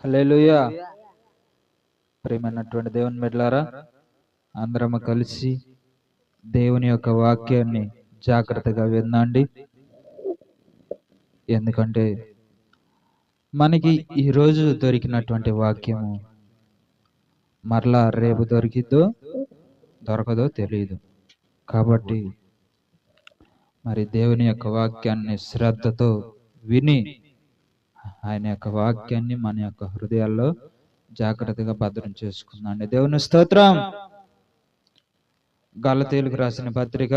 హల్లెలూయా. ప్రియమైనటువంటి దేవుని బిడ్డలారా, అందరము కలిసి దేవుని యొక్క వాక్యాన్ని జాగ్రత్తగా వినండి. ఎందుకంటే మనకి ఈరోజు దొరికినటువంటి వాక్యము మరలా రేపు దొరకదో తెలియదు. కాబట్టి మరి దేవుని యొక్క వాక్యాన్ని శ్రద్ధతో విని ఆయన యొక్క వాక్యాన్ని మన యొక్క హృదయాల్లో జాగ్రత్తగా భద్రం చేసుకుందండి. దేవుని స్తోత్రం. గలతీయులకు రాసిన పత్రిక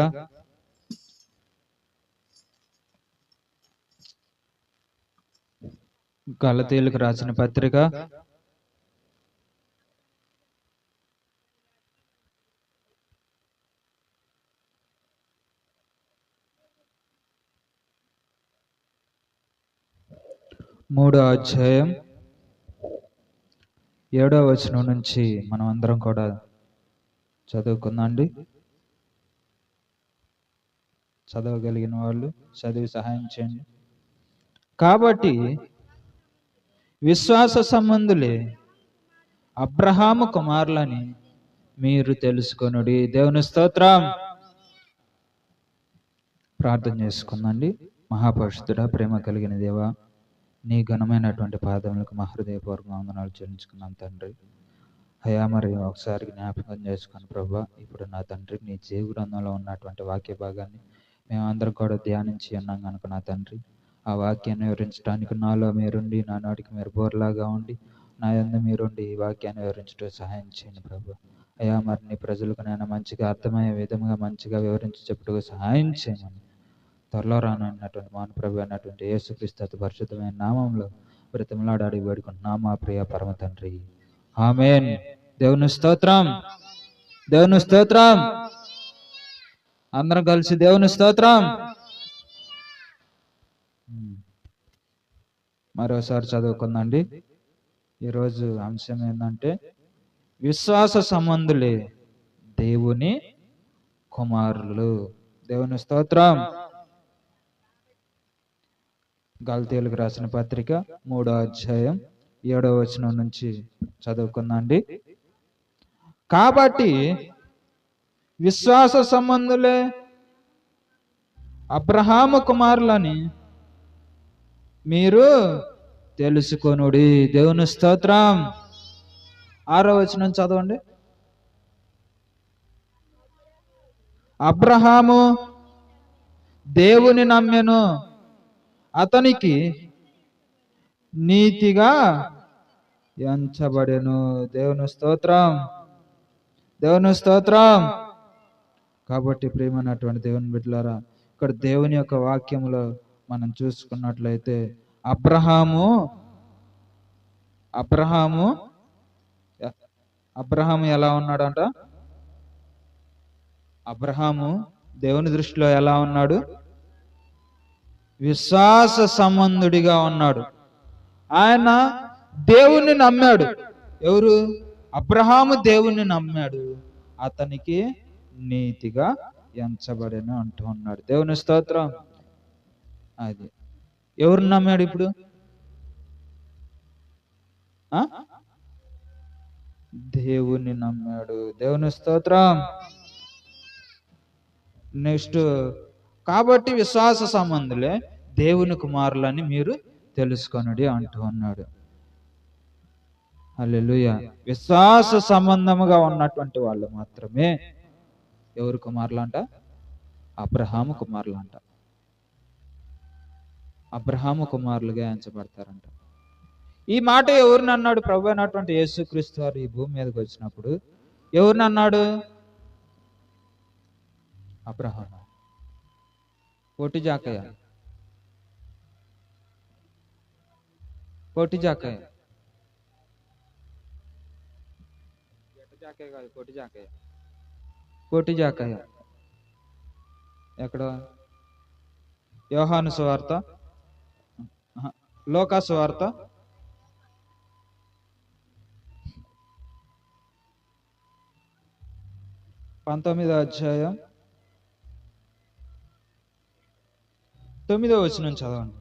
3వ అధ్యాయం 7వ వచనం నుంచి మనం అందరం కూడా చదువుకుందాండి. చదవగలిగిన వాళ్ళు చదివి సహాయం చేయండి. కాబట్టి విశ్వాస సంబంధులే అబ్రహాము కుమారులని మీరు తెలుసుకొనుడి. దేవుని స్తోత్రం. ప్రార్థన చేసుకుందండి. మహాపరిశుద్ధుడా, ప్రేమ కలిగిన దేవా, నీ ఘనమైనటువంటి పాదములకు మా హృదయపూర్వక వందనాలు చెల్లించుకున్నాను తండ్రి. అయా, మరి ఒకసారి జ్ఞాపకం చేసుకుని ప్రభా, ఇప్పుడు నా తండ్రి నీ జీవ గ్రంథంలో ఉన్నటువంటి వాక్య భాగాన్ని మేమందరం కూడా ధ్యానించి ఉన్నాం కనుక నా తండ్రి, ఆ వాక్యాన్ని వివరించడానికి నాలో మీరుండి, నా నోటికి మీరు బోర్లాగా ఉండి, నా యందు మీరుండి ఈ వాక్యాన్ని వివరించడం సహాయం చేయండి ప్రభు. అయా, మరి నీ ప్రజలకు నేను మంచిగా అర్థమయ్యే విధంగా మంచిగా వివరించి చెప్పుటకు సహాయం చేయమని త్వరలో రానున్నటువంటి మాన ప్రభు అన్నటువంటి యేసుక్రీస్తు అతి పరిశుద్ధమైన నామంలో బ్రతిమలాడి వేడుకుంటున్నాం మా ప్రియ పరమ తండ్రి. ఆమేన్. దేవుని స్తోత్రం. దేవుని స్తోత్రం. అందరం కలిసి దేవుని స్తోత్రం. మరోసారి చదువుకుందండి. ఈరోజు అంశం ఏంటంటే విశ్వాస సంబంధులే దేవుని కుమారులు. దేవుని స్తోత్రం. గలతీయులకు రాసిన పత్రిక 3వ అధ్యాయం 7వ వచనం నుంచి చదువుకుందండి. కాబట్టి విశ్వాస సంబంధులే అబ్రహాము కుమారులని మీరు తెలుసుకొనుడి. దేవుని స్తోత్రం. 6వ వచనం చదవండి. అబ్రహాము దేవుని నమ్మెను, అతనికి నీతిగా ఎంచబడెను. దేవుని స్తోత్రం. దేవుని స్తోత్రం. కాబట్టి ప్రియమైనటువంటి దేవుని బిడ్డలారా, ఇక్కడ దేవుని యొక్క వాక్యములో మనం చూసుకున్నట్లయితే అబ్రహాము ఎలా ఉన్నాడంట? అబ్రహాము దేవుని దృష్టిలో ఎలా ఉన్నాడు? విశ్వాస సంబంధుడిగా ఉన్నాడు. ఆయన దేవుణ్ణి నమ్మాడు. ఎవరు? అబ్రహాము దేవుణ్ణి నమ్మాడు, అతనికి నీతిగా ఎంచబడెను అంటూ ఉన్నాడు. దేవుని స్తోత్రం. అది ఎవరిని నమ్మాడు ఇప్పుడు? దేవుణ్ణి నమ్మాడు. దేవుని స్తోత్రం. నెక్స్ట్, కాబట్టి విశ్వాస సంబంధులే దేవుని కుమారులని మీరు తెలుసుకొనుడి అంటూ ఉన్నాడు. హల్లెలూయా. విశ్వాస సంబంధముగా ఉన్నటువంటి వాళ్ళు మాత్రమే ఎవరు కుమారులంట? అబ్రహాము కుమారులంట. అబ్రహాము కుమారులుగా ఎంచబడతారంట. ఈ మాట ఎవరిని అన్నాడు? ప్రభు అయినటువంటి యేసుక్రీస్తు వారు ఈ భూమి మీదకి వచ్చినప్పుడు ఎవరిని అన్నాడు? అబ్రహాము. పొట్టి జాకయ్య కాదు, పొట్టి జాకయ్య. ఎక్కడ? యోహాను సువార్త, లోకా సువార్త 19వ అధ్యాయం 9వ వచనం చదవండి.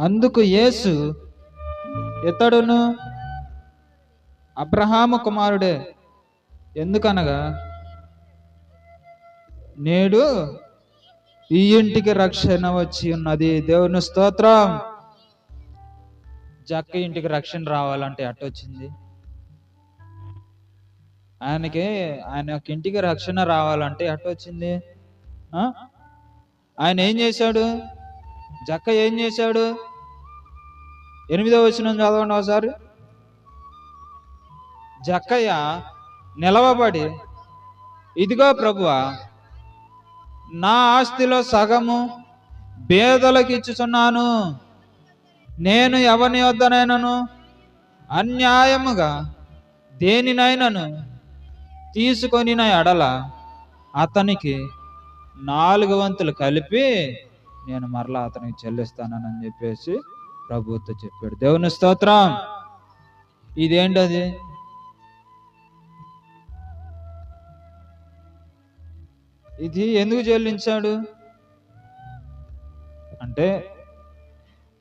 అందుకు యేసు, ఇతడును అబ్రహాము కుమారుడే, ఎందుకనగా నేడు ఈ ఇంటికి రక్షణ వచ్చి ఉన్నది. దేవుని స్తోత్రం. జక్క ఇంటికి రక్షణ రావాలంటే ఎట్టొచ్చింది? ఆయన ఇంటికి రక్షణ రావాలంటే ఎట్టొచ్చింది? ఆయన ఏం చేశాడు? జక్క ఏం చేశాడు? 8వ వచనం చదవండి ఒకసారి. జక్కయ్య నిలవబడి, ఇదిగో ప్రభువా, నా ఆస్తిలో సగము పేదలకు ఇచ్చుచున్నాను. నేను ఎవని వద్దనైనను అన్యాయముగా దేనినైనను తీసుకొని నా ఎడల అతనికి 4 వంతులు కలిపి నేను మరలా అతనికి చెల్లిస్తానని చెప్పేసి ప్రభువుతో చెప్పాడు. దేవుని స్తోత్రం. ఇదేంటది? ఇది ఎందుకు చెల్లించాడు అంటే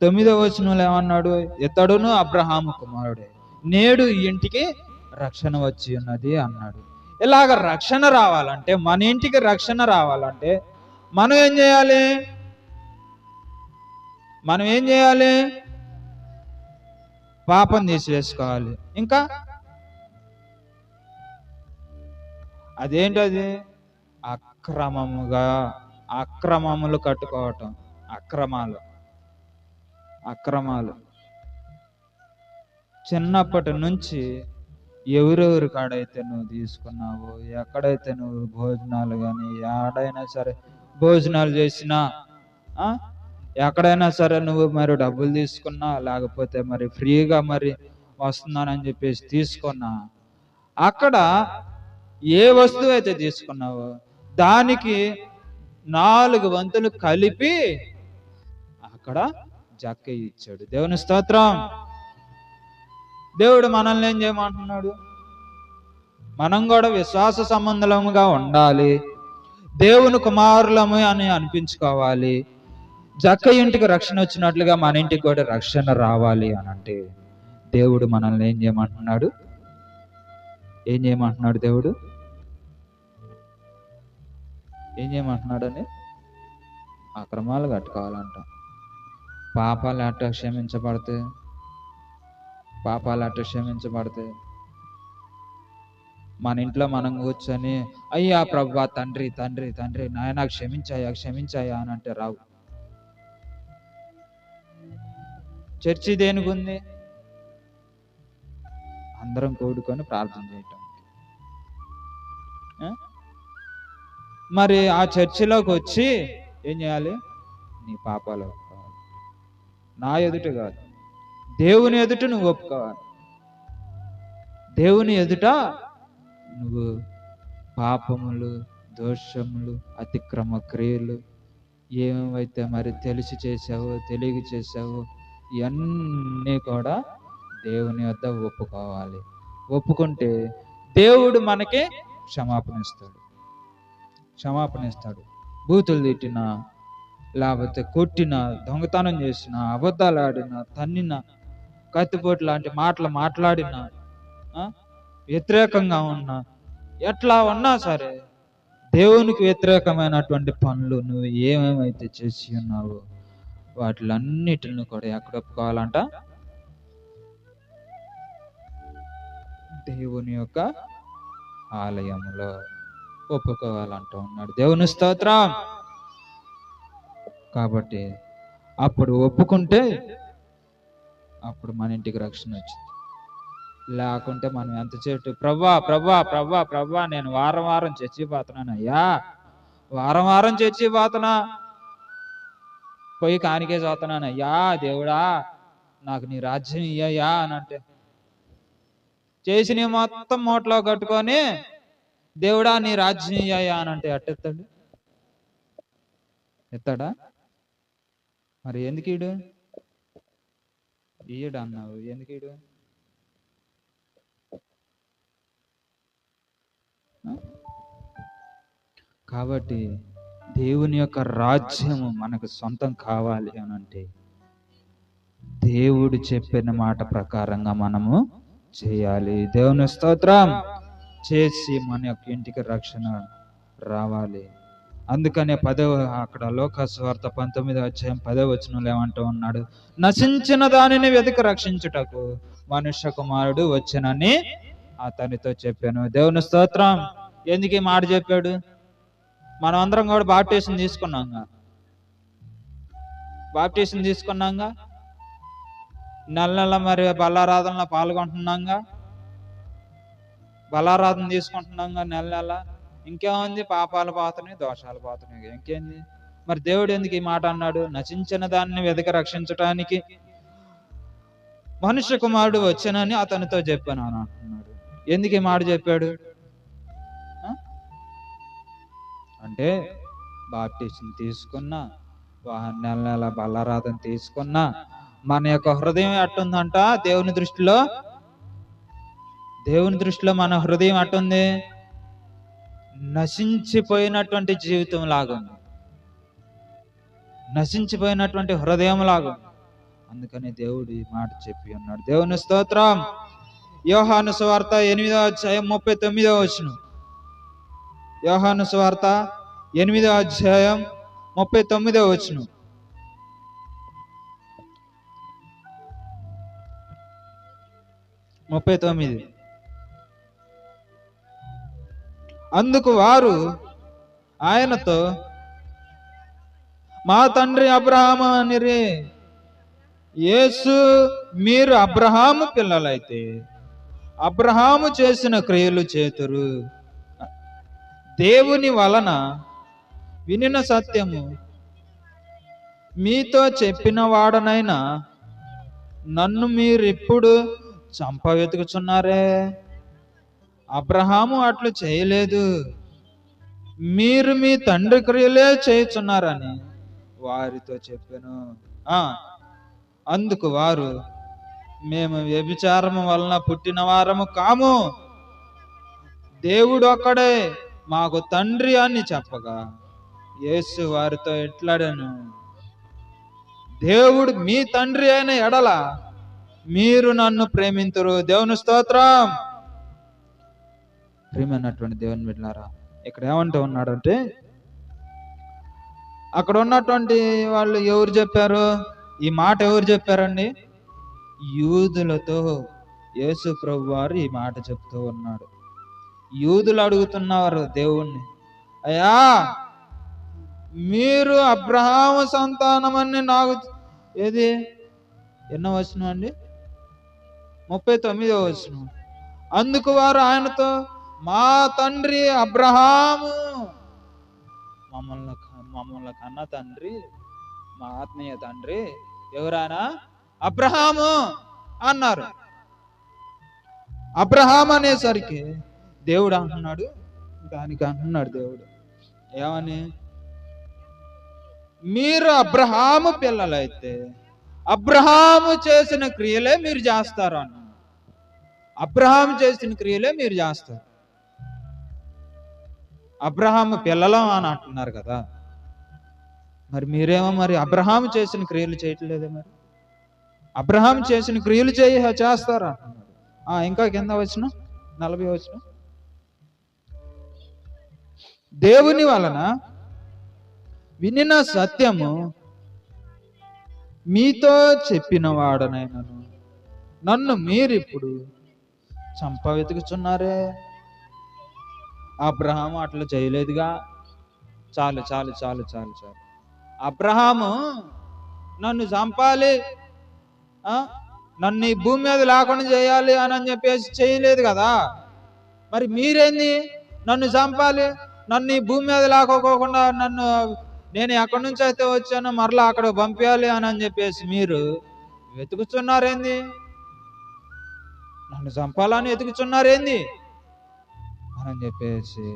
9వ వచనంలో ఏమన్నాడు? ఇతడును అబ్రహాము కుమారుడే, నేడు ఈ ఇంటికి రక్షణ వచ్చి ఉన్నది అన్నాడు. ఇలాగ రక్షణ రావాలంటే, మన ఇంటికి రక్షణ రావాలంటే మనం ఏం చేయాలి? పాపం తీసివేసుకోవాలి. ఇంకా అదేంటది? అక్రమములు కట్టుకోవటం. అక్రమాలు చిన్నప్పటి నుంచి ఎవరెవరి కాడైతే నువ్వు తీసుకున్నావో, ఎక్కడైతే నువ్వు భోజనాలు కానీ ఎక్కడైనా సరే భోజనాలు చేసినా, ఎక్కడైనా సరే నువ్వు మరి డబ్బులు తీసుకున్నా, లేకపోతే మరి ఫ్రీగా మరి వస్తున్నానని చెప్పేసి తీసుకున్నా, అక్కడ ఏ వస్తువు అయితే తీసుకున్నావో దానికి 4 వంతులు కలిపి అక్కడ జక్కయ్య ఇచ్చాడు. దేవుని స్తోత్రం. దేవుడు మనల్ని ఏం చేయమంటున్నాడు? మనం కూడా విశ్వాస సంబంధముగా ఉండాలి, దేవుని కుమారులము అని అనిపించుకోవాలి. జక్కయ్య ఇంటికి రక్షణ వచ్చినట్లుగా మన ఇంటికి కూడా రక్షణ రావాలి అని అంటే దేవుడు మనల్ని ఏం చేయమంటున్నాడు? దేవుడు ఏం చేయమంటున్నాడని? అక్రమాలు కట్టుకోవాలంట. పాపాలు అట్ట క్షమించబడితే మన ఇంట్లో మనం కూర్చొని అయ్యా ప్రభువా, తండ్రి తండ్రి తండ్రి నాయన క్షమించాయా అని అంటే రావు. చర్చి దేనికి ఉంది? అందరం కూడుకొని ప్రార్థన చేయటం. మరి ఆ చర్చిలోకి వచ్చి ఏం చేయాలి? నీ పాపాలు ఒప్పుకోవాలి. నా ఎదుట కాదు, దేవుని ఎదుట నువ్వు ఒప్పుకోవాలి. దేవుని ఎదుట నువ్వు పాపములు, దోషములు, అతిక్రమ క్రియలు ఏమైతే మరి తెలిసి చేసావో తెలియక చేసావో ఇవన్నీ కూడా దేవుని వద్ద ఒప్పుకోవాలి. ఒప్పుకుంటే దేవుడు మనకి క్షమాపణ ఇస్తాడు. బూతులు తిట్టినా, లేకపోతే కొట్టినా, దొంగతనం చేసినా, అబద్ధాలు ఆడినా, తన్నినా, కత్తిపోటు లాంటి మాటలు మాట్లాడినా, వ్యతిరేకంగా ఉన్నా, ఎట్లా ఉన్నా సరే దేవునికి వ్యతిరేకమైనటువంటి పనులు నువ్వు ఏమేమైతే చేసి ఉన్నావో వాటిలన్నిటిని కూడా ఎక్కడ ఒప్పుకోవాలంట? దేవుని యొక్క ఆలయంలో ఒప్పుకోవాలంటూ ఉన్నాడు. దేవుని స్తోత్రం. కాబట్టి అప్పుడు ఒప్పుకుంటే అప్పుడు మన ఇంటికి రక్షణ వచ్చింది. లేకుంటే మనం ఎంతసేపు ప్రభా నేను వారం చచ్చిపోతున్నాను అయ్యా, వారం చచ్చిపోతున్నా, పోయి కానికే చదువుతున్నాను అయ్యా, దేవుడా నాకు నీ రాజ్యం ఇయ్యా అని అంటే, చేసి మొత్తం మూటలో కట్టుకొని దేవుడా నీ రాజ్యం ఇయ్యా అని అంటే ఎట్టెత్తాడు? ఎత్తాడా? మరి ఎందుకు ఈడు అన్నావు? ఎందుకు కాబట్టి దేవుని యొక్క రాజ్యము మనకు సొంతం కావాలి అని అంటే దేవుడు చెప్పిన మాట ప్రకారంగా మనము చేయాలి. దేవుని స్తోత్రం. చేసి మన యొక్క ఇంటికి రక్షణ రావాలి. అందుకనే అక్కడ లోకసువార్త 19:10 ఏమంటూ ఉన్నాడు? నశించిన దానిని వెతికి రక్షించుటకు మనుష్య కుమారుడు వచ్చెనని అతనితో చెప్పాను. దేవుని స్తోత్రం. ఎందుకు ఈ మాట చెప్పాడు? మనం అందరం కూడా బాప్టిజం తీసుకున్నాంగా, నెల మరి బలారాధనలో పాల్గొంటున్నాంగా, బలారాధన తీసుకుంటున్నాంగా నెల. ఇంకేముంది? పాపాలు పోతున్నాయి, దోషాలు పోతున్నాయి, ఇంకేంది? మరి దేవుడు ఎందుకు ఈ మాట అన్నాడు? నశించిన దాన్ని వెతికి రక్షించటానికి మనుష్య కుమారుడు వచ్చానని అతనితో చెప్పాను అని అంటున్నాడు. ఎందుకు ఈ మాట చెప్పాడు అంటే, బాప్టిజం తీసుకున్నా, నెల బలారాధన తీసుకున్నా, మన యొక్క హృదయం ఎట్టుందంట? దేవుని దృష్టిలో మన హృదయం ఎట్టుంది? నశించిపోయినటువంటి జీవితం లాగా, నశించిపోయినటువంటి హృదయం లాగా. అందుకని దేవుడు ఈ మాట చెప్పి ఉన్నాడు. దేవుని స్తోత్రం. యోహాను సువార్త 8:39. యోహాను సువార్త 8:39. అందుకు వారు ఆయనతో, మా తండ్రి అబ్రహాము అనిరి. యేసు, మీరు అబ్రహాము పిల్లలైతే అబ్రహాము చేసిన క్రియలు చేతురు. దేవుని వలన వినిన సత్యము మీతో చెప్పిన వాడనైనా నన్ను మీరిప్పుడు చంపవెతుకుచున్నారే. అబ్రహాము అట్లు చేయలేదు, మీరు మీ తండ్రి క్రియలే చేయుచున్నారని వారితో చెప్పాను. అందుకు వారు, మేము వ్యభిచారము వలన పుట్టిన వారము కాము, దేవుడు ఒక్కడే మాకు తండ్రి అని చెప్పగా యేసు వారితో ఎట్లాడాను, దేవుడు మీ తండ్రి అయిన ఎడల మీరు నన్ను ప్రేమింతురు. దేవుని స్తోత్రం. ప్రియమైనటువంటి దేవుని బిడ్డలారా, ఇక్కడ ఏమంటూ ఉన్నాడంటే, అక్కడ ఉన్నటువంటి వాళ్ళు ఎవరు చెప్పారు ఈ మాట? ఎవరు చెప్పారండి? యూదులతో యేసు ప్రభు వారు ఈ మాట చెప్తూ ఉన్నాడు. యూదులు అడుగుతున్నారు దేవుణ్ణి, అయ్యా మీరు అబ్రహాము సంతానమని నాకు ఏది ఎన్నో వచనం అండి? 39వ వచనం. అందుకు వారు ఆయనతో, మా తండ్రి అబ్రహాము, మమ్మల్ని కన్న తండ్రి, మా ఆత్మీయ తండ్రి ఎవరైనా అబ్రహాము అన్నారు. అబ్రహాం అనేసరికి దేవుడు అంటున్నాడు, దానికి అంటున్నాడు దేవుడు ఏమని? మీరు అబ్రహాము పిల్లలైతే అబ్రహాము చేసిన క్రియలే మీరు చేస్తారు అన్నాడు. అబ్రహాము చేసిన క్రియలే మీరు చేస్తారు. అబ్రహాము పిల్లలం అని అంటున్నారు కదా, మరి మీరేమో మరి అబ్రహాము చేసిన క్రియలు చేయట్లేదే? మరి అబ్రహాము చేసిన క్రియలు చేస్తారా అంటున్నాడు. ఇంకా కింద వచ్చిన 40 వచ్చిన, దేవుని వలన వినిన సత్యము మీతో చెప్పిన వాడనైనను నన్ను మీరిప్పుడు చంపవెతుకుచున్నారే. అబ్రహాము అట్లా చేయలేదుగా. చాలు చాలు చాలు చాలు చాలు. అబ్రహాము నన్ను చంపాలి, నన్ను ఈ భూమి మీద లేకుండా చేయాలి అని చెప్పేసి చేయలేదు కదా. మరి మీరేంది నన్ను చంపాలి, నన్ను ఈ భూమి మీద లేకపోకుండా నేను ఎక్కడి నుంచి అయితే వచ్చానో మరలా అక్కడ పంపించాలి అని చెప్పేసి మీరు వెతుకుతున్నారేంది? నన్ను చంపాలని వెతుకుతున్నారేంది అని చెప్పేసి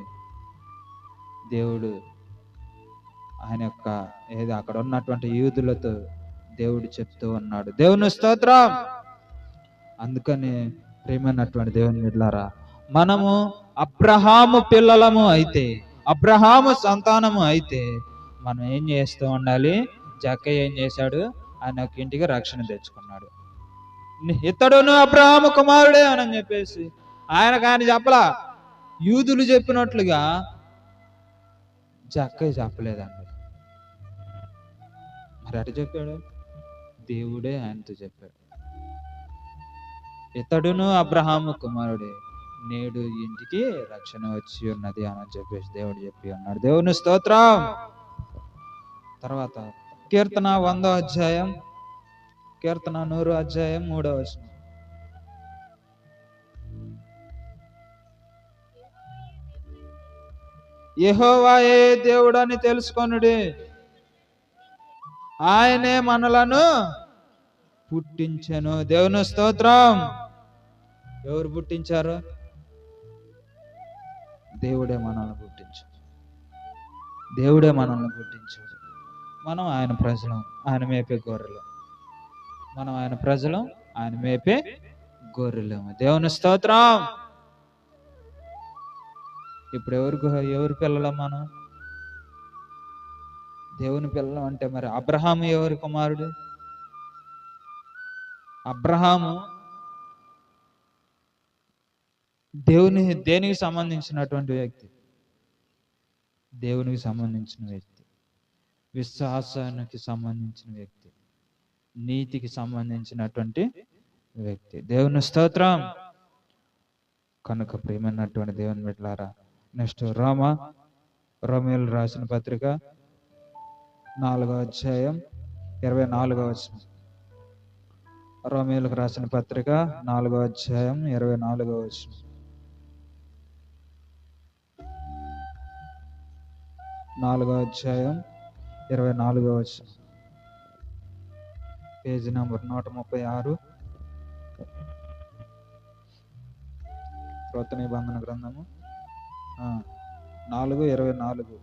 దేవుడు ఆయన యొక్క అక్కడ ఉన్నటువంటి యూదులతో దేవుడు చెప్తూ ఉన్నాడు. దేవుని స్తోత్రం. అందుకని ప్రియమైనటువంటి దేవుని బిడ్డలారా, మనము అబ్రహాము పిల్లలము అయితే, అబ్రహాము సంతానము అయితే మనం ఏం చేస్తూ ఉండాలి? జక్కయ్య ఏం చేశాడు? ఆయన యొక్క ఇంటికి రక్షణ తెచ్చుకున్నాడు. ఇతడును అబ్రహాము కుమారుడే అని చెప్పేసి ఆయన చెప్పలా. యూదులు చెప్పినట్లుగా జక్కయ్య చెప్పలేదండి. మరి అటు చెప్పాడు, దేవుడే ఆయనతో చెప్పాడు, ఇతడును అబ్రహాము కుమారుడే, నేడు ఇంటికి రక్షణ వచ్చి ఉన్నది అని చెప్పేసి దేవుడు చెప్పి ఉన్నాడు. దేవుని స్తోత్రం. తర్వాత కీర్తన 100వ అధ్యాయం, కీర్తన 100వ అధ్యాయం 3వ వచనం. యెహోవాయే దేవుడని తెలుసుకొనుడి, ఆయనే మనలను పుట్టించెను. దేవుని స్తోత్రం. ఎవరు పుట్టించారు? దేవుడే మనల్ని పుట్టించాడు. దేవుడే మనల్ని పుట్టించాడు. మనం ఆయన ప్రజలం, ఆయన మేపే గొర్రెలు. మనం ఆయన ప్రజలం, ఆయన మేపే గొర్రెలేము. దేవుని స్తోత్రం. ఇప్పుడు ఎవరు పిల్లలం? మనం దేవుని పిల్లలం. అంటే మరి అబ్రహాము ఎవరి కుమారుడు? అబ్రహాము దేనికి సంబంధించినటువంటి వ్యక్తి? దేవునికి సంబంధించిన వ్యక్తి, విశ్వాసానికి సంబంధించిన వ్యక్తి, నీతికి సంబంధించినటువంటి వ్యక్తి. దేవుని స్తోత్రం. కనుక ప్రియమైనటువంటి దేవుని బిడ్డలారా, నెక్స్ట్ రోమీయులు రాసిన పత్రిక 4వ అధ్యాయం 24వ వచనం. రోమీయులకు రాసిన పత్రిక 4వ అధ్యాయం 24వ వచనం. 4వ అధ్యాయం 24వ వచనం, పేజీ నంబర్ 136, క్రొత్త నిబంధన గ్రంథము 4:24.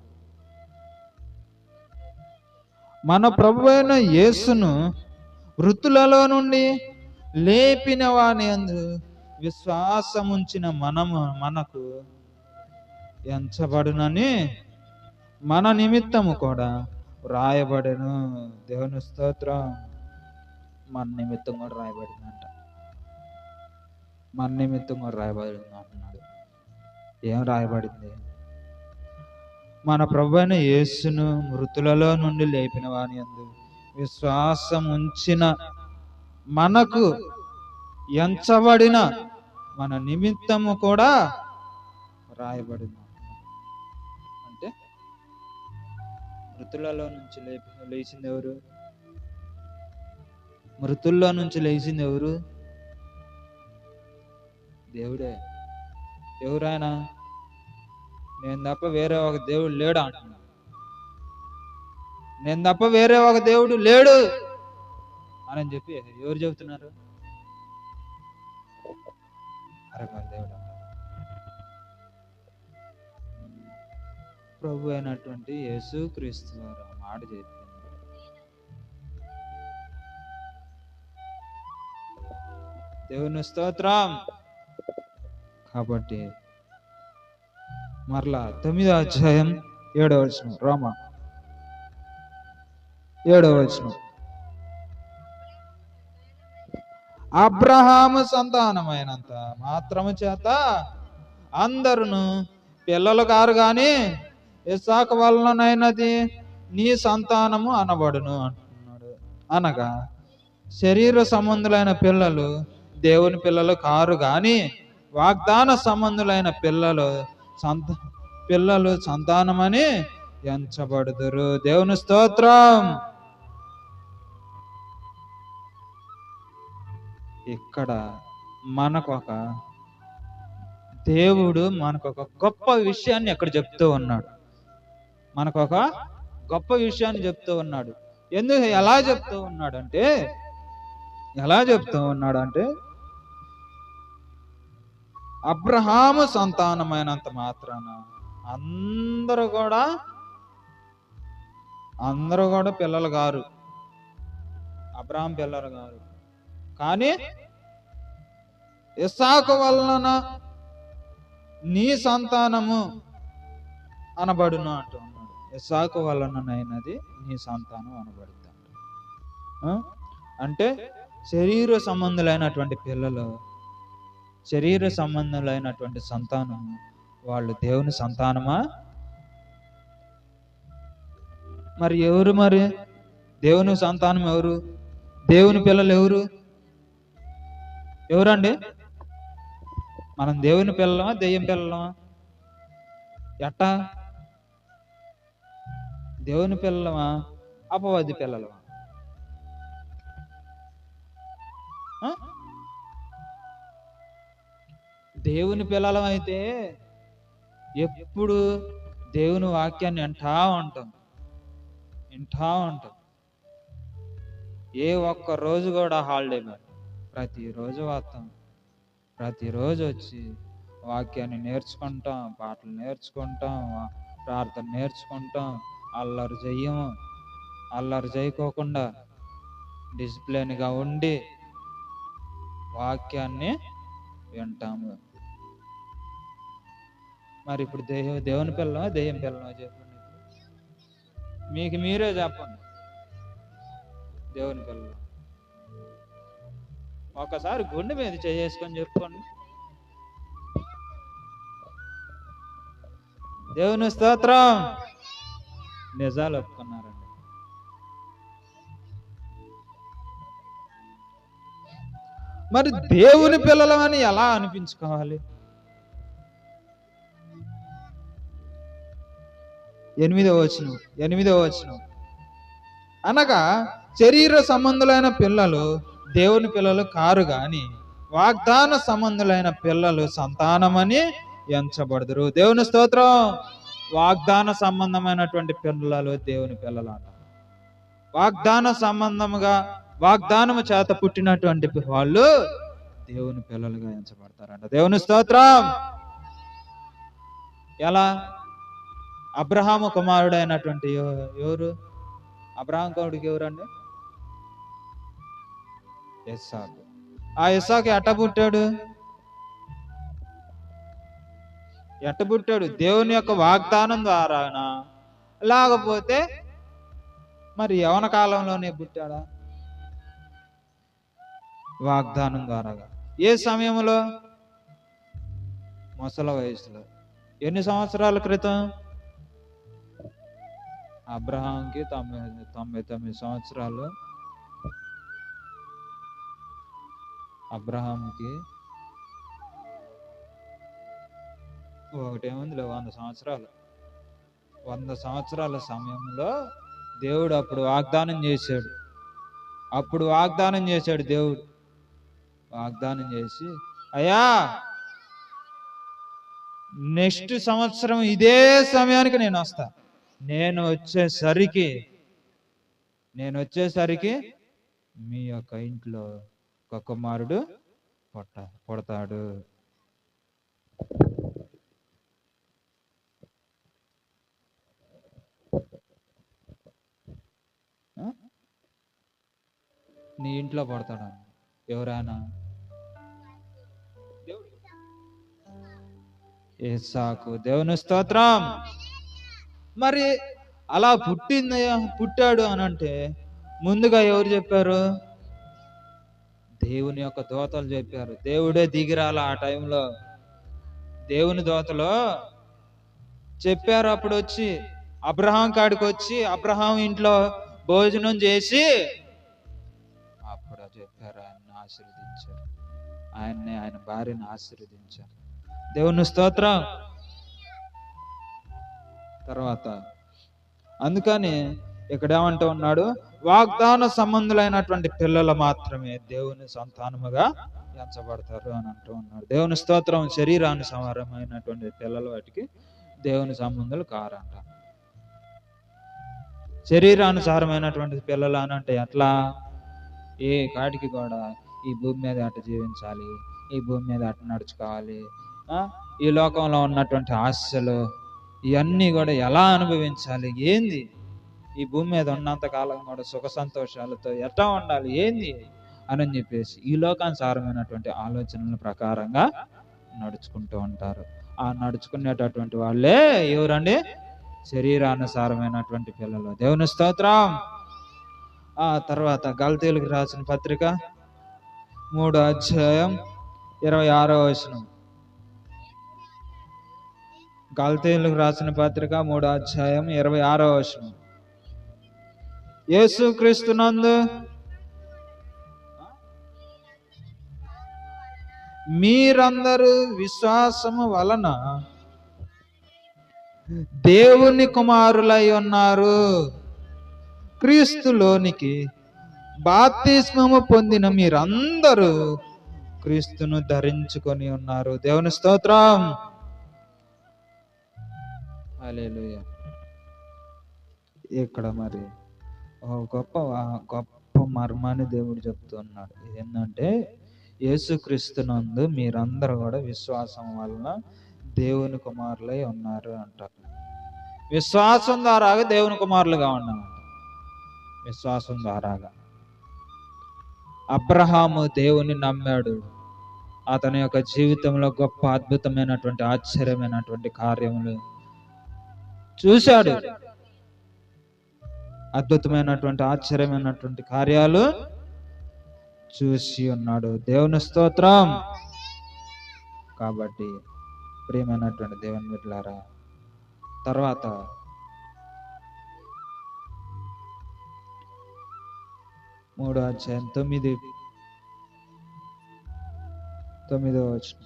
మన ప్రభువైన యేసును మృతులలో నుండి లేపిన వాని యందు విశ్వాసముంచిన మనకు ఎంచబడునని మన నిమిత్తము కూడా రాయబడెను. దేవుని స్తోత్రం. మన నిమిత్తం కూడా రాయబడిందంట. మన నిమిత్తం కూడా రాయబడింది అంటున్నాడు. ఏం రాయబడింది? మన ప్రభువైన యేసును మృతులలో నుండి లేపిన వాని యందు విశ్వాసం ఉంచిన మనకు ఎంచబడిన మన నిమిత్తము కూడా రాయబడింది. అంటే మృతులలో నుంచి లేచింది ఎవరు? మృతుల్లో నుంచి లేచింది ఎవరు? దేవుడే. ఎవరైనా నేను తప్ప వేరే ఒక దేవుడు లేడు అంటున్నా. నేను తప్ప వేరే ఒక దేవుడు లేడు అని చెప్పి ఎవరు చెబుతున్నారు? దేవుడు. ప్రభు అయినటువంటి యేసు క్రీస్తు వారు ఆ మాట చెప్పింది. దేవుని స్తోత్రం. కాబట్టి మరలా 9వ అధ్యాయం 7వ వచనం, రోమా 7వ వచనం. అబ్రహాము సంతానమైనంత మాత్రము చేత అందరును పిల్లలు కారు గాని ఇస్సాకు వలనైనది నీ సంతానము అనబడును అంటున్నాడు. అనగా శరీర సంబంధులైన పిల్లలు దేవుని పిల్లలు కారు గాని వాగ్దాన సంబంధులైన పిల్లలు సంతానమని ఎంచబడుదురు. దేవుని స్తోత్రం. ఇక్కడ దేవుడు మనకొక గొప్ప విషయాన్ని ఎక్కడ చెప్తూ ఉన్నాడు. మనకొక గొప్ప విషయాన్ని చెప్తూ ఉన్నాడు. ఎలా చెప్తూ ఉన్నాడంటే అబ్రహాము సంతానమైనంత మాత్రాన అందరూ కూడా పిల్లలు గారు. అబ్రహాం పిల్లలు గారు కానీ ఇస్సాకు వలన నీ సంతానము అనబడును అంటూ ఉన్నాడు. ఇస్సాకు వలననైనది నీ సంతానం అనబడుతుంది. అంటే శరీర సంబంధులైనటువంటి పిల్లలు, శరీర సంబంధులైనటువంటి సంతానం, వాళ్ళు దేవుని సంతానమా? మరి ఎవరు? మరి దేవుని సంతానం ఎవరు? దేవుని పిల్లలు ఎవరు? ఎవరండి? మనం దేవుని పిల్లలమా దెయ్యం పిల్లలమా? ఎట్టా? దేవుని పిల్లలమా అపవాది పిల్లలమా? దేవుని పిల్లలం అయితే ఎప్పుడు దేవుని వాక్యాన్ని వింటా ఉంటాం. ఏ ఒక్క రోజు కూడా హాలిడే మరి. ప్రతిరోజు వస్తాం, ప్రతిరోజు వచ్చి వాక్యాన్ని నేర్చుకుంటాం, పాటలు నేర్చుకుంటాం, ప్రార్థన నేర్చుకుంటాం. అల్లరి చెయ్యము, అల్లరి చేయకోకుండా డిసిప్లిన్గా ఉండి వాక్యాన్ని వింటాము. మరి ఇప్పుడు దేవుని పిల్లమా దెయ్యం పిల్లమా చెప్పండి? మీకు మీరే చెప్పండి. దేవుని పిల్లలు ఒకసారి గుండె మీద చేసుకొని చెప్పుకోండి. దేవుని స్తోత్రం. నిజాలు ఒప్పుకున్నారండి. మరి దేవుని పిల్లలమని ఎలా అనిపించుకోవాలి? 8వ వచనం అనగా శరీర సంబంధులైన పిల్లలు దేవుని పిల్లలు కారు గాని వాగ్దాన సంబంధులైన పిల్లలు సంతానమని ఎంచబడదురు. దేవుని స్తోత్రం. వాగ్దాన సంబంధమైనటువంటి పిల్లలు దేవుని పిల్లలు అంట. వాగ్దాన సంబంధముగా వాగ్దానము చేత పుట్టినటువంటి వాళ్ళు దేవుని పిల్లలుగా ఎంచబడతారంట. దేవుని స్తోత్రం. ఎలా? అబ్రహాము కుమారుడైనటువంటి ఎవరు? అబ్రహాం కొడుకు ఎవరండి? ఇస్సాకు. ఆ ఇస్సాకు ఎట్ట పుట్టాడు? దేవుని యొక్క వాగ్దానం ద్వారానా, లేకపోతే మరి యవన కాలంలోనే పుట్టాడా? వాగ్దానం ద్వారాగా. ఏ సమయంలో? ముసలి వయసులో. ఎన్ని సంవత్సరాల క్రితం? అబ్రహాంకి 99 సంవత్సరాలు. అబ్రహాంకి ఒకటేముందిలే 100 సంవత్సరాలు. 100 సంవత్సరాల సమయంలో దేవుడు అప్పుడు వాగ్దానం చేశాడు. దేవుడు వాగ్దానం చేసి, అయ్యా నెక్స్ట్ సంవత్సరం ఇదే సమయానికి నేను వస్తా. నేను వచ్చేసరికి మీ యొక్క ఇంట్లో ఒక కుమారుడు పుడతాడు. నీ ఇంట్లో పుడతాడు. ఎవరైనా? ఇస్సాకు. దేవుని స్తోత్రం. మరి అలా పుట్టాడు అని అంటే ముందుగా ఎవరు చెప్పారు? దేవుని యొక్క దూతలు చెప్పారు. దేవుడే దిగిరాల ఆ టైంలో. దేవుని దూతలు చెప్పారు. అప్పుడు వచ్చి అబ్రహాం కాడికి వచ్చి అబ్రహాం ఇంట్లో భోజనం చేసి అప్పుడు చెప్పారు, ఆయన్ని ఆశీర్వదించారు. ఆయన భార్యను ఆశీర్వదించారు. దేవుని స్తోత్రం. తర్వాత అందుకని ఇక్కడ ఏమంటూ ఉన్నాడు? వాగ్దాన సంబంధులైనటువంటి పిల్లలు మాత్రమే దేవుని సంతానముగా ఎంచబడతారు అని అంటూ ఉన్నాడు. దేవుని స్తోత్రం. శరీరానుసారమైనటువంటి పిల్లలు వాటికి దేవుని సంబంధులు కారంట. శరీరానుసారమైనటువంటి పిల్లలు అని అంటే ఎట్లా? ఏ కాటికి కూడా ఈ భూమి మీద అట్ట జీవించాలి, ఈ భూమి మీద అట్ట నడుచుకోవాలి, ఈ లోకంలో ఉన్నటువంటి ఆశలు ఇవన్నీ కూడా ఎలా అనుభవించాలి, ఏంది ఈ భూమి మీద ఉన్నంత కాలం కూడా సుఖ సంతోషాలతో ఎట్లా ఉండాలి, ఏంది అని చెప్పేసి ఈ లోకానుసారమైనటువంటి ఆలోచనల ప్రకారంగా నడుచుకుంటూ ఉంటారు. ఆ నడుచుకునేటటువంటి వాళ్ళే ఎవరండి? శరీరానుసారమైనటువంటి పిల్లలు. దేవుని స్తోత్రం. ఆ తర్వాత గలతీయులకు రాసిన పత్రిక 3వ అధ్యాయం 26వ వచనం. గలతీయులకు రాసిన పత్రిక 3వ అధ్యాయం 26వ వచనం. యేసుక్రీస్తునందు మీరందరూ విశ్వాసము వలన దేవుని కుమారులై ఉన్నారు. క్రీస్తులోనికి బాప్తిస్మము పొందిన మీరందరూ క్రీస్తును ధరించుకొని ఉన్నారు. దేవుని స్తోత్రం. హల్లెలూయా. ఇక్కడ మరి గొప్ప గొప్ప మర్మాన్ని దేవుడు చెప్తున్నాడు. ఏంటంటే యేసుక్రీస్తునందు మీరందరూ కూడా విశ్వాసం వలన దేవుని కుమారులై ఉన్నారు అంటారు. విశ్వాసం ద్వారాగా దేవుని కుమారులుగా ఉన్నామంట. విశ్వాసం ద్వారాగా అబ్రహాము దేవుని నమ్మాడు. అతని యొక్క జీవితంలో గొప్ప అద్భుతమైనటువంటి ఆశ్చర్యమైనటువంటి కార్యములు చూశాడు. అద్భుతమైనటువంటి ఆశ్చర్యమైనటువంటి కార్యాలు చూసి ఉన్నాడు. దేవుని స్తోత్రం. కాబట్టి ప్రియమైనటువంటి దేవుని బిడ్డలారా, తర్వాత 3వ అధ్యాయం 9వ వచనం.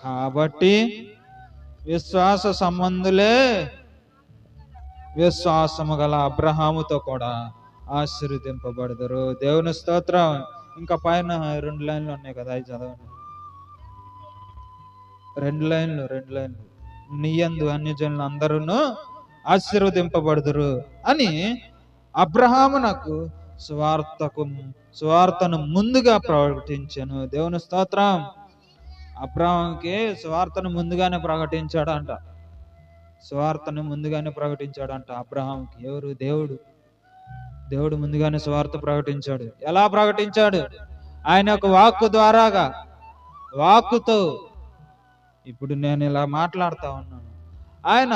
కాబట్టి విశ్వాస సంబంధులే విశ్వాసము గల అబ్రహాముతో కూడా ఆశీర్వదింపబడదురు. దేవుని స్తోత్రం. ఇంకా పైన 2 లైన్లు ఉన్నాయి కదా, అవి చదవండి. 2 లైన్లు. నీయందు అన్యజనులు అందరూ ఆశీర్వదింపబడుదురు అని అబ్రహాము నాకు సువార్తను ముందుగా ప్రకటించాను. దేవుని స్తోత్రం. అబ్రహాముకి సువార్తను ముందుగానే ప్రకటించాడంట. సువార్తను ముందుగానే ప్రకటించాడంట అబ్రహాముకి. ఎవరు? దేవుడు ముందుగానే సువార్త ప్రకటించాడు. ఎలా ప్రకటించాడు? ఆయన యొక్క వాక్కు ద్వారాగా, వాక్కుతో. ఇప్పుడు నేను ఇలా మాట్లాడుతా ఉన్నాను. ఆయన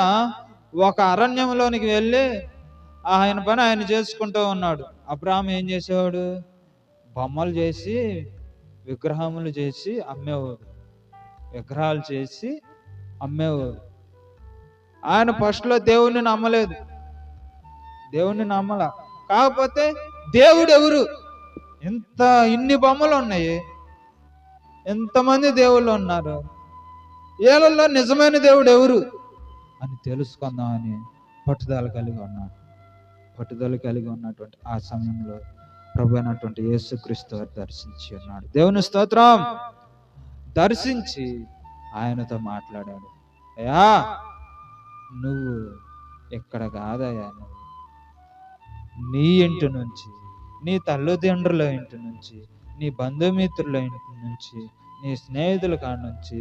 ఒక అరణ్యంలోనికి వెళ్ళి ఆయన పని ఆయన చేసుకుంటూ ఉన్నాడు. అబ్రహాం ఏం చేసేవాడు? బొమ్మలు చేసి, విగ్రహములు చేసి అమ్మేవాడు. విగ్రహాలు చేసి అమ్మేవాడు. ఆయన ఫస్ట్లో దేవుణ్ణి నమ్మలేదు. దేవుణ్ణి నమ్మల. కాకపోతే దేవుడు ఎవరు? ఇన్ని బొమ్మలు ఉన్నాయి, ఎంతమంది దేవుళ్ళు ఉన్నారు, ఏళ్ళల్లో నిజమైన దేవుడు ఎవరు అని తెలుసుకుందామని పట్టుదల కలిగి ఉన్నటువంటి ఆ సమయంలో ప్రభు అయినటువంటి యేసుక్రీస్తు వారు దర్శించి ఉన్నాడు. దేవుని స్తోత్రం. దర్శించి ఆయనతో మాట్లాడాడు. అయ్యా, నువ్వు ఇక్కడ కాదయ్యా, నువ్వు నీ ఇంటి నుంచి, నీ తల్లిదండ్రుల ఇంటి నుంచి, నీ బంధుమిత్రుల ఇంటి నుంచి, నీ స్నేహితుల కాడ నుంచి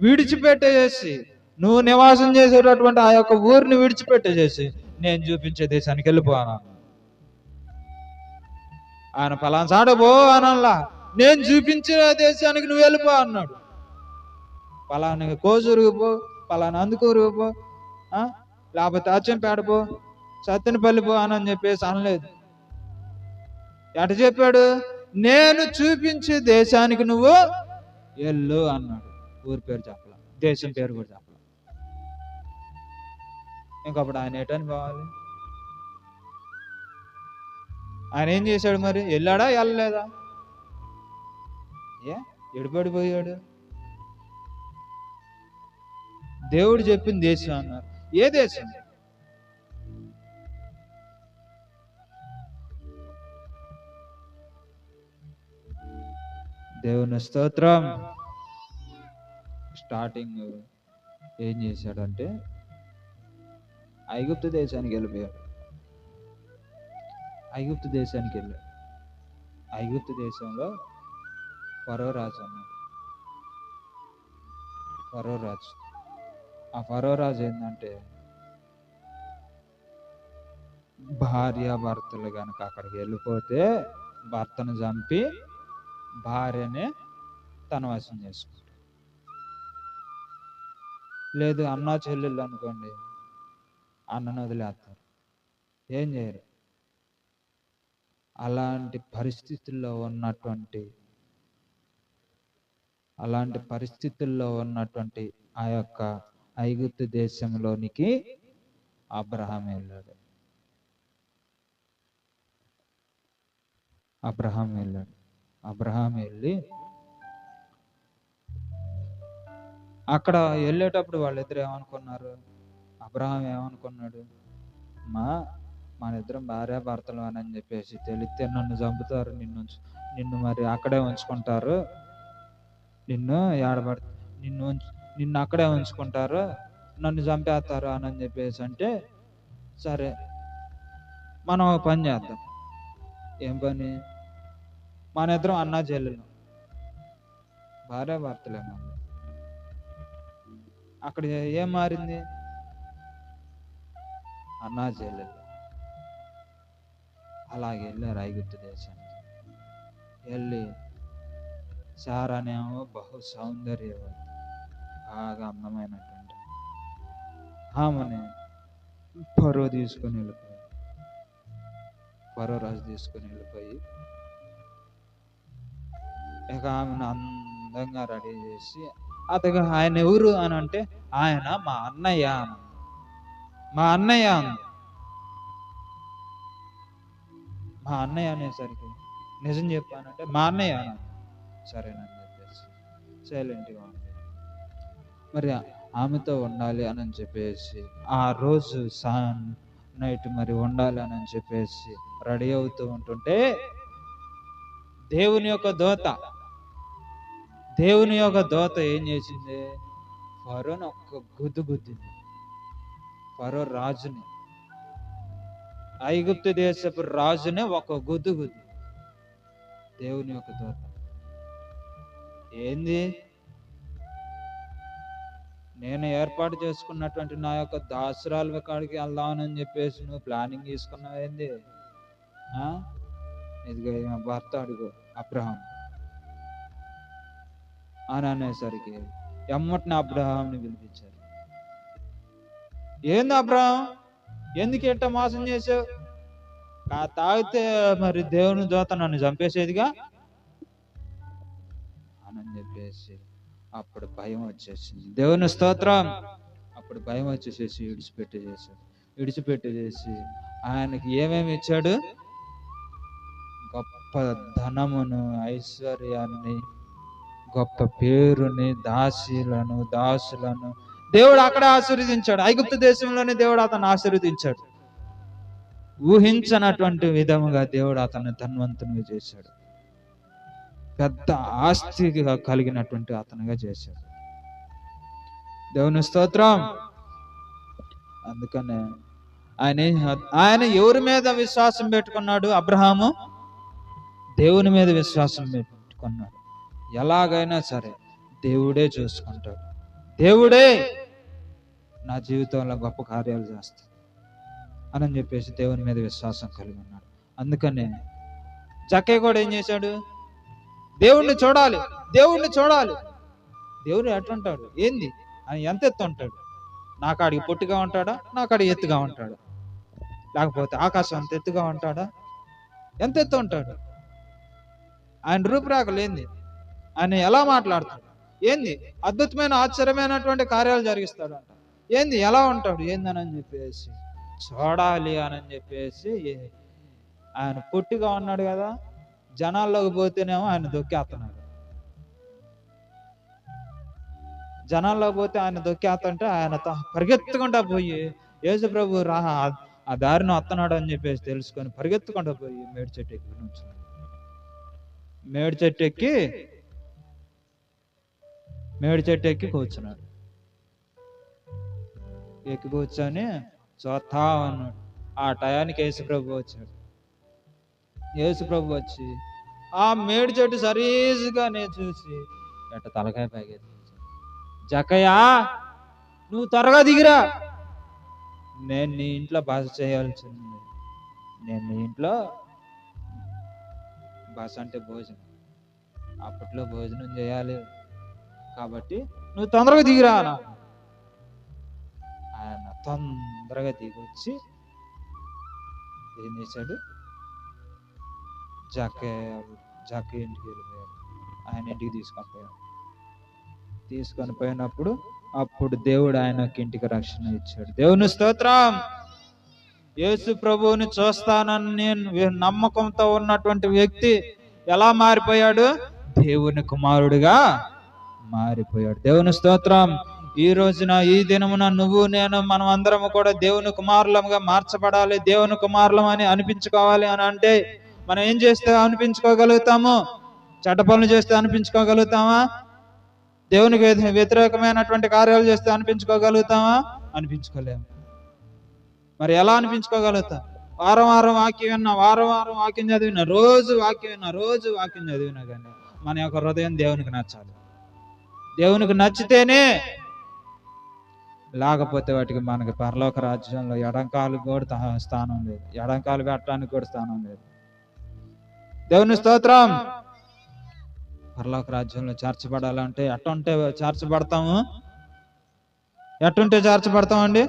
విడిచిపెట్టేసి, నువ్వు నివాసం చేసేటటువంటి ఆ యొక్క ఊరిని విడిచిపెట్టేసి నేను చూపించే దేశానికి వెళ్ళిపోనా. ఆయన పలానా సాడ పో అనల్లా, నేను చూపించే దేశానికి నువ్వు వెళ్ళిపో అన్నాడు. పలానా కోసూరుకు పో, పలానా అందుకూరుకు పో, లేకపోతే అచ్చంపేట పో, సత్తెనపల్లి పో అని చెప్పేసి అనలేదు. ఎట చెప్పాడు? నేను చూపించే దేశానికి నువ్వు వెళ్ళు అన్నాడు. ఊరి పేరు చెప్పలా, దేశం పేరు కూడా చెప్పలా. ఇంకప్పుడు ఆయన ఎటని పోవాలి? ఆయన ఏం చేశాడు మరి? వెళ్ళాడా వెళ్ళలేదా? ఎడిపడిపోయాడు. దేవుడు చెప్పింది దేశం అన్నారు. ఏ దేశం? దేవుని స్తోత్రం. స్టార్టింగ్ ఏం చేశాడంటే ఐగుప్తు దేశానికి వెళ్ళిపోయాడు. ఐగుప్తు దేశానికి వెళ్ళాడు. ఐగుప్తు దేశంలో ఫరో రాజు అన్నాడు. ఫరో రాజు. ఆ ఫరో రాజు ఏంటంటే, భార్యాభర్తలు కనుక అక్కడికి వెళ్ళిపోతే భర్తను చంపి భార్యనే తన వశం చేసుకుంటాడు. లేదు అన్నా చెల్లెళ్ళు అనుకోండి, అన్నను వదిలేస్తారు. ఏం చేయరు. అలాంటి పరిస్థితుల్లో ఉన్నటువంటి ఆ యొక్క ఐగుప్తు దేశంలోనికి అబ్రహాం వెళ్ళాడు. అబ్రహాం వెళ్ళి అక్కడ వెళ్ళేటప్పుడు వాళ్ళిద్దరు ఏమనుకున్నారు? అబ్రహాం ఏమనుకున్నాడు? మన ఇద్దరం భార్యాభర్తలు అని చెప్పేసి తెలిస్తే నన్ను చంపుతారు, నిన్ను మరి అక్కడే ఉంచుకుంటారు, నిన్ను అక్కడే ఉంచుకుంటారు, నన్ను చంపేస్తారు అని చెప్పేసి అంటే, సరే మనం పని చేద్దాం. ఏం పని? మన ఇద్దరం అన్నా చెల్లెలు, భార్యాభర్తలేమో. అక్కడ ఏం మారింది? అన్నా చెల్లెలు. అలాగే వెళ్ళారు ఐగుప్తు దేశానికి. వెళ్ళి సారానేమో బహు సౌందర్యవతి, బాగా అందమైనటువంటి ఆమెని ఫరో రాజు తీసుకొని వెళ్ళిపోయి ఇక ఆమెను అందంగా రెడీ చేసి, ఆయన ఎవరు అని అంటే, ఆయన మా అన్నయ్య అనేసరికి నిజం చెప్పానంటే మా అన్నయ్య సరేనని చెప్పేసి సైలెంట్గా ఉంది. మరి ఆమెతో ఉండాలి అని చెప్పేసి ఆ రోజు నైట్ మరి ఉండాలి అని చెప్పేసి రెడీ అవుతూ ఉంటుంటే దేవుని యొక్క దోత ఏం చేసింది? ఫరోని ఒక్క గుద్దింది. ఫరో రాజుని, ఐగుప్తు దేశపు రాజునే ఒక గుద్దు. దేవుని యొక్క దోత ఏంది? నేను ఏర్పాటు చేసుకున్నటువంటి నా యొక్క దాసురాలు కాడికి వెళ్దామని చెప్పేసి నువ్వు ప్లానింగ్ తీసుకున్నావు ఏంది? ఇదిగో భర్త అడుగు అబ్రహాం అని అనేసరికి ఎమ్మటిని అబ్రహాంని పిలిపించారు. ఏంది అబ్రహాం, ఎందుకు ఎట్ట మోసం చేసావు? తాగితే మరి దేవుని దోత నన్ను చంపేసేదిగా అని చెప్పేసి అప్పుడు భయం వచ్చేసింది. దేవుని స్తోత్రం. అప్పుడు భయం వచ్చేసేసి విడిచిపెట్టేసి ఆయనకి ఏమేమి ఇచ్చాడు? గొప్ప ధనమును, ఐశ్వర్యాన్ని, గొప్ప పేరుని, దాసులను దేవుడు అక్కడ ఆశీర్వదించాడు. ఐగుప్తు దేశంలోనే దేవుడు అతను ఆశీర్వదించాడు. ఊహించనటువంటి విధముగా దేవుడు అతన్ని ధనవంతునిగా చేశాడు. పెద్ద ఆస్తిగా కలిగినటువంటి అతనిగా చేశాడు. దేవుని స్తోత్రం. అందుకనే ఆయన ఎవరి మీద విశ్వాసం పెట్టుకున్నాడు? అబ్రహాము దేవుని మీద విశ్వాసం పెట్టుకున్నాడు. ఎలాగైనా సరే దేవుడే చూసుకుంటాడు, దేవుడే నా జీవితంలో గొప్ప కార్యాలు చేస్తాడు అని చెప్పేసి దేవుని మీద విశ్వాసం కలిగి ఉన్నాడు. అందుకనే జక్కయ్య కూడా ఏం చేశాడు? దేవుణ్ణి చూడాలి. దేవుడు ఎట్లుంటాడు ఏంది అని ఎంత ఎత్తు ఉంటాడు? నా కాడికి పొట్టిగా ఉంటాడా? నా కాడికి ఎత్తుగా ఉంటాడా? లేకపోతే ఆకాశం అంత ఎత్తుగా ఉంటాడా? ఎంత ఎత్తు ఉంటాడు? ఆయన రూపురేఖలు ఏంది? ఆయన ఎలా మాట్లాడతాడు? ఏంది అద్భుతమైన ఆశ్చర్యమైనటువంటి కార్యాలు జరిగిస్తాడు అంట. ఏంది ఎలా ఉంటాడు ఏందని చెప్పేసి చూడాలి అని చెప్పేసి ఆయన పొట్టిగా ఉన్నాడు కదా, జనాల్లోకి పోతేనేమో ఆయన దొక్కేస్తున్నాడు. జనాల్లోకి పోతే ఆయన దొక్కేస్తుంటే ఆయన పరిగెత్తుకుంటా పోయి యేసు ప్రభు ఆ దారిని వస్తున్నాడు అని చెప్పేసి తెలుసుకొని పరిగెత్తుకుంటా పోయి మేడి చెట్టు ఎక్కి కూర్చున్నాడు. ఎక్కి కూర్చొని చూస్తా ఉన్నాడు. ఆ టయానికి యేసుప్రభు వచ్చి ఆ మేడి చెట్టు సరీజుగా నేను చూసి ఎట్ట తలకాయ పైకి జక్కయ్యా, నువ్వు త్వరగా దిగిరా, నేను నీ ఇంట్లో బస చేయాల్సింది. నేను నీ ఇంట్లో బస అంటే భోజనం, అప్పట్లో భోజనం చేయాలి కాబట్టి నువ్వు తొందరగా దిగిరా. ఆయన తొందరగా దిగొచ్చి ఏం చేశాడు? జక్కే జక్కే ఇంటికి వెళ్ళిపోయాడు. ఆయన ఇంటికి తీసుకొని పోయినప్పుడు అప్పుడు దేవుడు ఆయనకి ఇంటికి రక్షణ ఇచ్చాడు. దేవుని స్తోత్రం. యేసు ప్రభువుని చూస్తానని నేను నమ్మకంతో ఉన్నటువంటి వ్యక్తి ఎలా మారిపోయాడు? దేవుని కుమారుడిగా మారిపోయాడు. దేవుని స్తోత్రం. ఈ రోజున ఈ దినమున నువ్వు నేను మనం అందరము కూడా దేవుని కుమారులముగా మార్చబడాలి. దేవుని కుమారులం అని అనిపించుకోవాలి అని అంటే మనం ఏం చేస్తే అనిపించుకోగలుగుతాము? చెడ్డ పనులు చేస్తే అనిపించుకోగలుగుతామా? దేవునికి వ్యతిరేకమైనటువంటి కార్యాలు చేస్తే అనిపించుకోగలుగుతామా? అనిపించుకోలేము. మరి ఎలా అనిపించుకోగలుగుతాం? వారం వారం వాక్యం విన్నా, వారం వారం వాక్యం చదివినా, రోజు వాక్యం చదివినా కానీ మన యొక్క హృదయం దేవునికి నచ్చాలి. దేవునికి నచ్చితేనే, లేకపోతే వాటికి మనకి పరలోక రాజ్యంలో ఎడంకాలు కూడా స్థానం లేదు, ఎడంకాలు పెట్టడానికి కూడా స్థానం లేదు. దేవుని స్తోత్రం. పరలోక రాజ్యంలో చేర్చబడాలంటే ఎట్టుంటే చేర్చబడతాము? ఎట్టుంటే చేర్చబడతామండి?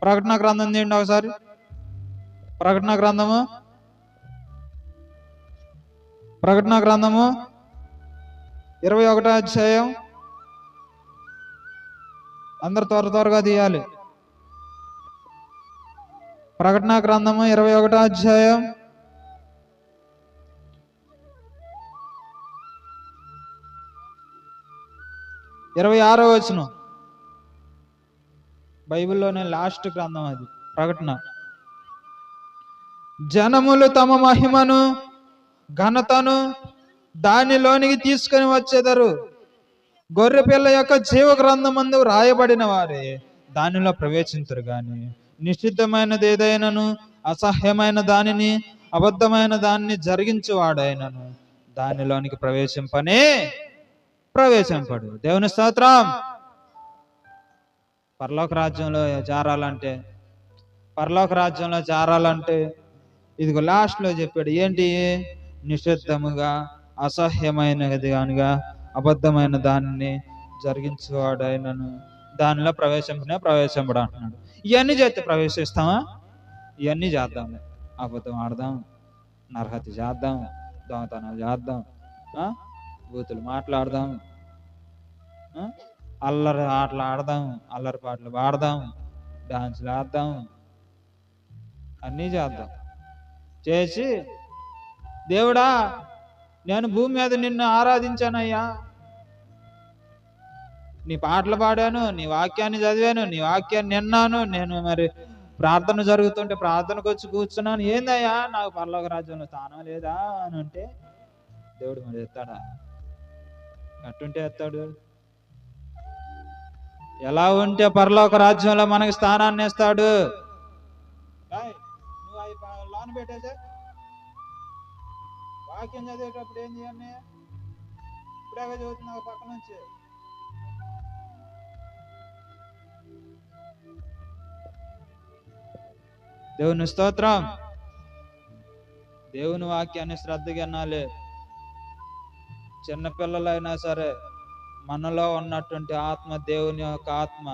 ప్రకటన గ్రంథం తీయండి ఒకసారి. ప్రకటన గ్రంథము 21వ అధ్యాయం. అందరు త్వరగా తీయాలి. ప్రకటన గ్రంథము 21వ అధ్యాయం 26వ వచనం. బైబిల్లోనే లాస్ట్ గ్రంథం అది, ప్రకటన. జనములు తమ మహిమను ఘనతను దానిలోనికి తీసుకొని వచ్చేదరు. గొర్రెపిల్ల యొక్క జీవ గ్రంథమందు రాయబడిన వారే దానిలో ప్రవేశించరు గాని నిషిద్ధమైనది ఏదైనాను అసహ్యమైన దానిని అబద్ధమైన దాన్ని జరిగించువాడైనను దానిలోనికి ప్రవేశింపడు. దేవుని స్తోత్రం. పరలోక రాజ్యంలో చేరాలంటే ఇదిగో లాస్ట్ లో చెప్పాడు. ఏంటి? నిషిద్ధముగా అసహ్యమైనది కానిగా అబద్ధమైన దానిని జరిగించేవాడైనను దానిలో ప్రవేశింపడు అంటున్నాడు. ఇవన్నీ చేస్తే ప్రవేశిస్తామా? ఇవన్నీ చేద్దాం. అబద్ధం ఆడదాం, నరహత్య చేద్దాం, దొంగతనాలు చేద్దాం, బూతులు మాట్లాడదాం, అల్లరి ఆటలు ఆడదాం, అల్లరి పాటలు పాడదాం, డాన్సులు ఆడదాం, అన్నీ చేద్దాం. చేసి దేవుడా నేను భూమి మీద నిన్ను ఆరాధించానయ్యా, నీ పాటలు పాడాను, నీ వాక్యాన్ని చదివాను, నీ వాక్యాన్ని విన్నాను, నేను మరి ప్రార్థన జరుగుతుంటే ప్రార్థనకు వచ్చి కూర్చున్నాను, ఏందయ్యా నాకు పరలోక రాజ్యంలో స్థానం లేదా అని అంటే దేవుడు మరి ఎత్తాడా? అట్టుంటే ఎత్తాడు. ఎలా ఉంటే పరలోక రాజ్యంలో మనకి స్థానాన్ని ఇస్తాడు. నువ్వు అవి లోన్ పెట్టేసే వాక్యం చదివేటప్పుడు ఏం చేయండి? ఇప్పుడే చదువుతున్నావు పక్క నుంచి. దేవుని స్తోత్రం. దేవుని వాక్యాన్ని శ్రద్ధగా వినాలి. చిన్నపిల్లలైనా సరే మనలో ఉన్నటువంటి ఆత్మ దేవుని యొక్క ఆత్మ,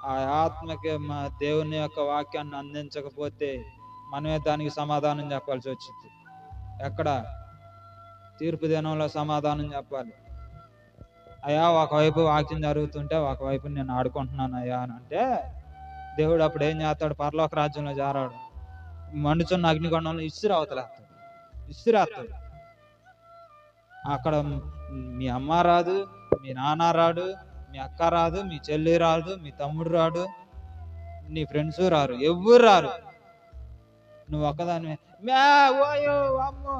ఆ ఆత్మకి దేవుని యొక్క వాక్యాన్ని అందించకపోతే మనమే దానికి సమాధానం చెప్పాల్సి వచ్చింది. ఎక్కడ? తీర్పు దినంలో సమాధానం చెప్పాలి. అయ్యా ఒకవైపు వాక్యం జరుగుతుంటే ఒకవైపు నేను ఆడుకుంటున్నాను అయ్యా అని అంటే దేవుడు అప్పుడు ఏం చేస్తాడు? పరలోక రాజ్యంలో చేరాడు. మండుచున్న అగ్నికొండంలో ఇసిరేస్తాడు. అక్కడ మీ అమ్మ రాదు, మీ నాన్న రాడు, మీ అక్క రాదు, మీ చెల్లి రాదు, మీ తమ్ముడు రాడు, నీ ఫ్రెండ్స్ రారు, ఎవ్వరు రారు. నువ్వు ఒక్కదానివే. ఓయో అమ్మో.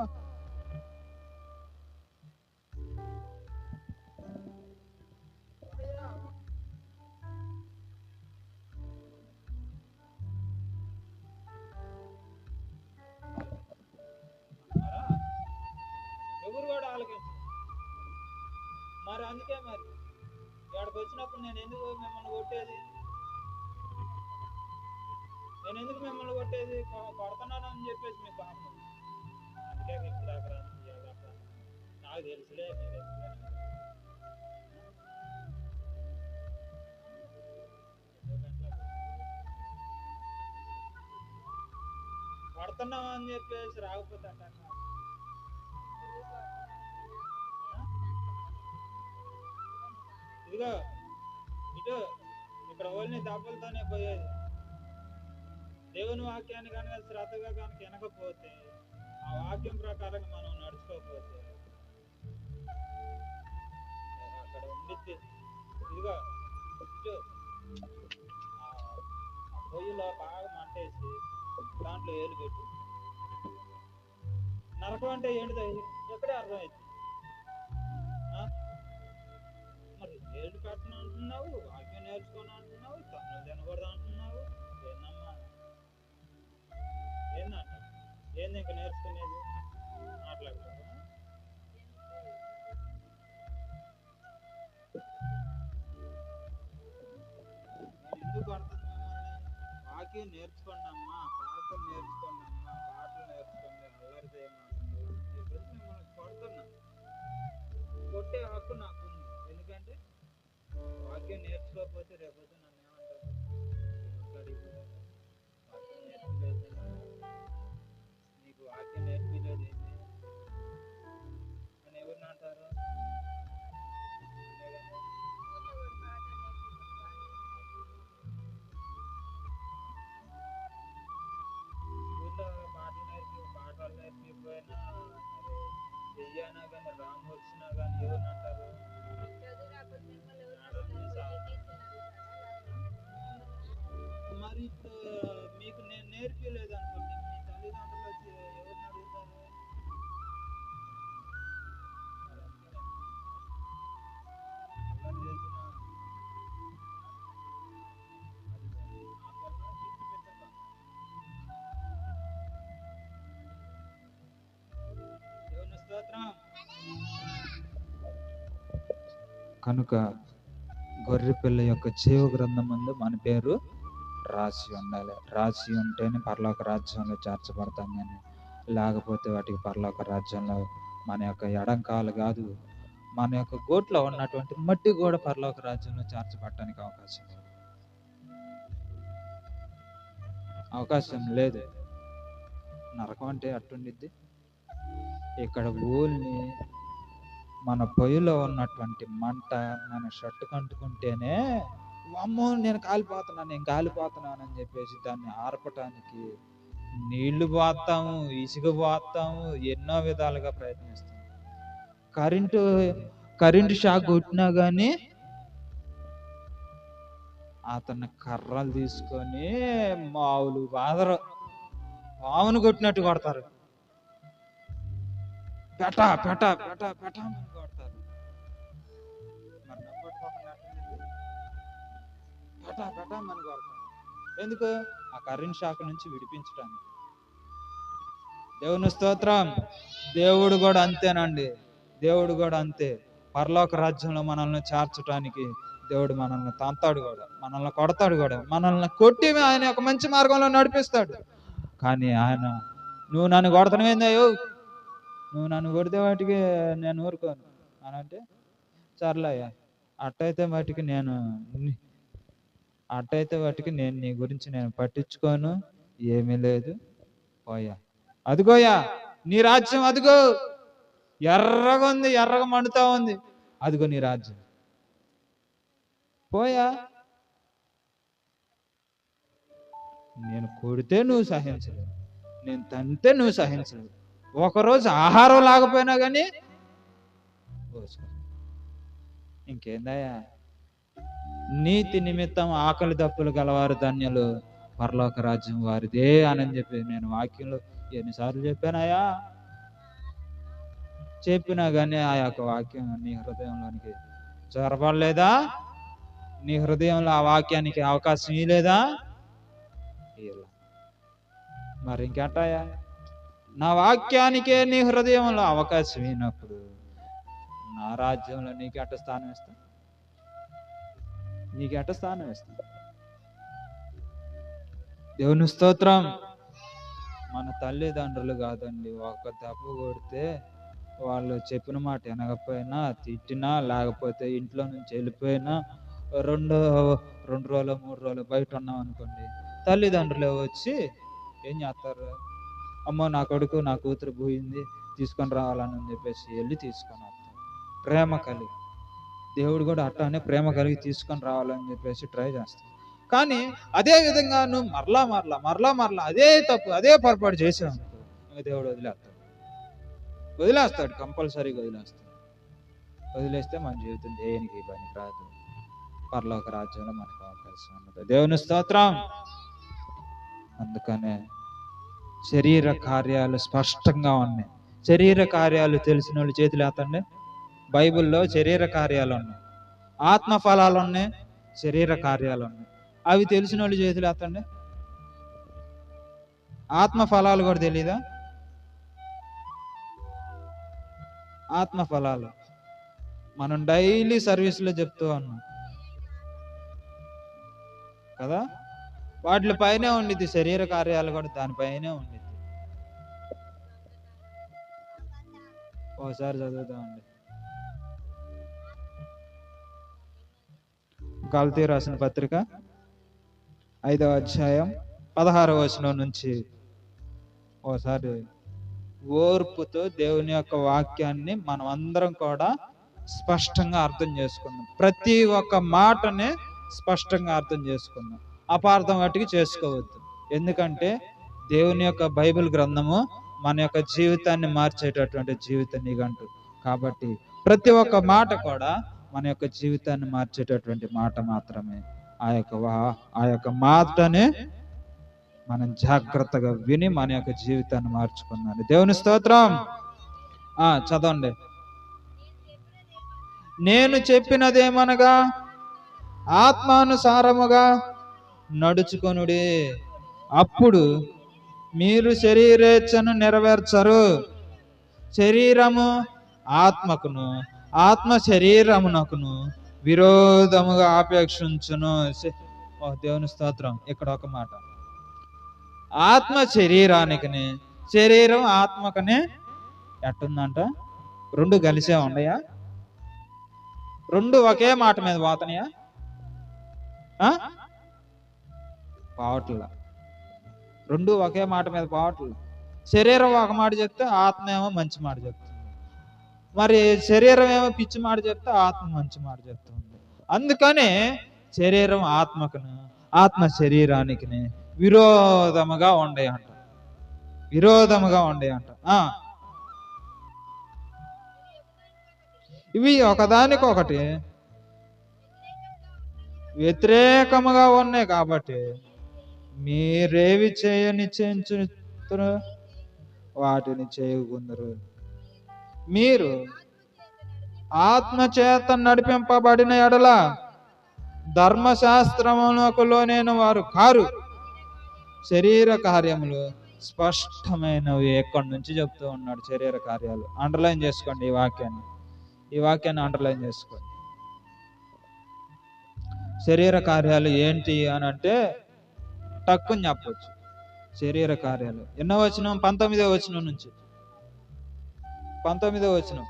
ఎవరు కూడా ఆలోచించు. మరి అందుకే మరి ఇక్కడికి వచ్చినప్పుడు నేను ఎందుకు మిమ్మల్ని కొట్టేది? కొడుతున్నాను అని చెప్పేసి మీకు పాపం. అందుకే మీకు దాకా నాకు తెలుసులే, కొడుతున్నావు అని చెప్పేసి రాకపోతే అంటాను. ఇదిగో ఇటు ఇక్కడ ఓన్లీ దెబ్బలతోనే పోయేది. దేవుని వాక్యాన్ని కనుక శ్రద్ధగా కనుక వినకపోతే, ఆ వాక్యం ప్రకారంగా మనం నడుచుకోకపోతే అక్కడ ఉండిద్ది. ఇదిగో ఇటు ఆ పొయ్యిలో బాగా మంటేసి దాంట్లో ఏలు పెట్టి నరకం అంటే ఏంటిదో ఎక్కడే అర్థమైంది. మరి ఏళ్ళు పెట్టను అంటున్నావు, వాక్యం నేర్చుకొని అంటున్నావు, తన్నులు తినకూడదు అంటున్నావు. ఏందమ్మా ఏందంట? ఏంది ఇంకా నేర్చుకునేది? మాట్లాడుతున్నా ఎందుకు పడుతుంది మిమ్మల్ని? వాక్యం నేర్చుకోండి అమ్మా, పాటలు నేర్చుకోండి అమ్మా, పాటలు నేర్చుకోండి, అల్లరి చేయమంటుంది. మిమ్మల్ని కొడుతున్నా, కొట్టే హక్కు నాకు ఉంది. ఎందుకంటే వాక్యం నేర్చుకోకపోతే రేపొద్దు నన్ను ఏమంటారు? వాక్యం నేర్చుకోలేదు, నీకు వాక్యం నేర్పించలేదు అని ఎవరిని అంటారు? స్కూల్లో పాఠాలు నేర్పిపోయినా చెయ్యనా కానీ రాము వచ్చినా కానీ ఎవరిని అంటారు? మరి మీకు నేను నేర్పించలేదు అనుకోండి, మీ తల్లిదండ్రులు వచ్చి ఎవరిని అడుగుతారు? దేవుని స్తోత్రం. కనుక గొర్రె పిల్ల యొక్క జీవ గ్రంథం ముందు మన పేరు రాసి ఉండాలి. రాసి ఉంటేనే పరలోక రాజ్యంలో చేర్చబడతాం. కానీ లేకపోతే వాటికి పరలోక రాజ్యంలో మన యొక్క ఎడంకాలు కాదు, మన యొక్క గోట్లో ఉన్నటువంటి మట్టి కూడా పరలోక రాజ్యంలో చేర్చబడటానికి అవకాశం లేదు. నరకం అంటే అట్టుండిద్ది. ఇక్కడ ఊల్ని మన పొయ్యిలో ఉన్నటువంటి మంట మన షర్టు కంటుకుంటేనే అమ్మో నేను కాలిపోతున్నాను అని చెప్పేసి దాన్ని ఆర్పటానికి నీళ్లు పోస్తాము, ఇసుక పోస్తాము, ఎన్నో విధాలుగా ప్రయత్నిస్తాము. కరెంటు షాక్ కొట్టినా కానీ అతన్ని కర్రలు తీసుకొని మావులు బాదరు పావును కొట్టినట్టు కొడతారు. పెటా పెటా పెటా పెటా అని కొడతారు. మరి పెటా పెటా అని కొడతారు. ఎందుకు? ఆ కరెంట్ షాక్ నుంచి విడిపించడానికి. దేవుని స్తోత్రం. దేవుడు కూడా అంతేనండి. దేవుడు కూడా అంతే. పరలోక రాజ్యంలో మనల్ని చేర్చడానికి దేవుడు మనల్ని తంతాడు కూడా, మనల్ని కొడతాడు కూడా, మనల్ని కొట్టి ఆయన ఒక మంచి మార్గంలో నడిపిస్తాడు. కానీ ఆయన నువ్వు నన్ను కొడతావేందయ్యో, నువ్వు నన్ను కొడితే వాటికి నేను ఊరుకోను అని అంటే, సర్లయ్యా అట్టయితే వాటికి నేను నీ గురించి నేను పట్టించుకోను, ఏమీ లేదు, పోయా. అదిగోయా నీ రాజ్యం, అదిగో ఎర్రగా ఉంది, ఎర్రగా మండుతా ఉంది, అదిగో నీ రాజ్యం, పోయా. నేను కొడితే నువ్వు సహించలేవు, నేను తంతే నువ్వు సహించలేవు. ఒకరోజు ఆహారం లేకపోయినా కానీ ఇంకేందయ్యా. నీతి నిమిత్తం ఆకలి దప్పులు గలవారు ధన్యులు, పరలోక రాజ్యం వారిదే అని చెప్పి నేను వాక్యంలో ఎన్నిసార్లు చెప్పానయ్యా. చెప్పినా కానీ ఆ యొక్క వాక్యం నీ హృదయంలోనికి చొరబడలేదా? నీ హృదయంలో ఆ వాక్యానికి అవకాశం ఇవ్వలేదా? మరి ఇంకెంటాయా? నా వాక్యానికే నీ హృదయంలో అవకాశం ఇచ్చినప్పుడు నా రాజ్యంలో నీకెట్ట స్థానం ఇస్తా? దేవుని స్తోత్రం. మన తల్లిదండ్రులు కాదండి, ఒక దెబ్బ కొడితే వాళ్ళు చెప్పిన మాట వినకపోయినా, తిట్టినా, లేకపోతే ఇంట్లో నుంచి వెళ్ళిపోయినా, రెండు రోజులు 3 రోజులు బయట ఉన్నాం అనుకోండి, తల్లిదండ్రులు వచ్చి ఏం చేస్తారు? అమ్మో నా కొడుకు నా కూతురు పోయింది, తీసుకొని రావాలని చెప్పేసి వెళ్ళి తీసుకొని వస్తారు. ప్రేమ కలిగి దేవుడు కూడా అట్లానే ప్రేమ కలిగి తీసుకొని రావాలని చెప్పేసి ట్రై చేస్తాడు. కానీ అదే విధంగా నువ్వు మరలా మరలా మరలా మరలా అదే తప్పు అదే పొరపాటు చేసావు అనుకో, ఇంకా దేవుడు వదిలేస్తాడు, కంపల్సరీగా వదిలేస్తే మన జీవితం దేనికి పని రాదు, పరలోక రాజ్యంలో మనకు అవకాశం ఉండదు. దేవుని స్తోత్రం. అందుకనే శరీర కార్యాలు స్పష్టంగా ఉన్నాయి. శరీర కార్యాలు తెలిసిన వాళ్ళు చేతులు ఎత్తండి. బైబిల్లో శరీర కార్యాలు ఉన్నాయి, ఆత్మ ఫలాలు ఉన్నాయి, శరీర కార్యాలు ఉన్నాయి. అవి తెలిసిన వాళ్ళు చేతులు ఎత్తండి. ఆత్మ ఫలాలు కూడా తెలీదా? ఆత్మ ఫలాలు మనం డైలీ సర్వీస్లో చెప్తూ ఉన్నాం కదా, వాటి పైనే ఉండిద్ది. శరీర కార్యాలు కూడా దానిపైనే ఉండిద్ది. ఒకసారి చదువుతామండి. గలతీ రాసిన పత్రిక 5వ అధ్యాయం 16వ వచనం నుంచి ఒకసారి ఓర్పుతో దేవుని యొక్క వాక్యాన్ని మనం అందరం కూడా స్పష్టంగా అర్థం చేసుకుందాం. ప్రతి ఒక్క మాటనే స్పష్టంగా అర్థం చేసుకుందాం, అపార్థం వాటికి చేసుకోవద్దు. ఎందుకంటే దేవుని యొక్క బైబిల్ గ్రంథము మన యొక్క జీవితాన్ని మార్చేటటువంటి జీవిత నిఘంటు. కాబట్టి ప్రతి ఒక్క మాట కూడా మన యొక్క జీవితాన్ని మార్చేటటువంటి మాట మాత్రమే. ఆ యొక్క మాటనే మనం జాగ్రత్తగా విని మన యొక్క జీవితాన్ని మార్చుకున్నాను. దేవుని స్తోత్రం. చదవండి. నేను చెప్పినదేమనగా ఆత్మానుసారముగా నడుచుకొనుడి, అప్పుడు మీరు శరీరేచ్ఛను నెరవేర్చరు. శరీరము ఆత్మకును, ఆత్మ శరీరమునకును విరోధముగా ఆపేక్షించును. దేవుని స్తోత్రం. ఇక్కడ ఒక మాట, ఆత్మ శరీరానికిని, శరీరం ఆత్మకనే ఎట్టుందంట? రెండు కలిసే ఉన్నాయా? రెండు ఒకే మాట మీద పోతున్నాయా? పోవట్లా. రెండు ఒకే మాట మీద పోవట్లేదు. శరీరం ఒక మాట చెప్తే ఆత్మ ఏమో మంచి మాట చెప్తుంది, మరి శరీరం ఏమో పిచ్చి మాట చెప్తే ఆత్మ మంచి మాట చెప్తుంది. అందుకనే శరీరం ఆత్మకును, ఆత్మ శరీరానికి విరోధముగా ఉండేయంట. ఇవి ఒకదానికొకటి వ్యతిరేకముగా ఉన్నాయి. కాబట్టి మీరేవి చేయనిచ్చేంచుతురు వాటిని చేయకుందరు. మీరు ఆత్మచేత నడిపింపబడిన ఎడల ధర్మశాస్త్రమునకు లోనైన వారు కారు. శరీర కార్యములు స్పష్టమైనవి ఎక్కడి నుంచి చెప్తూ ఉన్నాడు. శరీర కార్యాలు అండర్లైన్ చేసుకోండి. ఈ వాక్యాన్ని అండర్లైన్ చేసుకోండి. శరీర కార్యాలు ఏంటి అని అంటే టక్కుని చెప్పవచ్చు. శరీర కార్యాలు ఎన్నో వచనం? 19వ వచనం నుంచి 19వ వచనం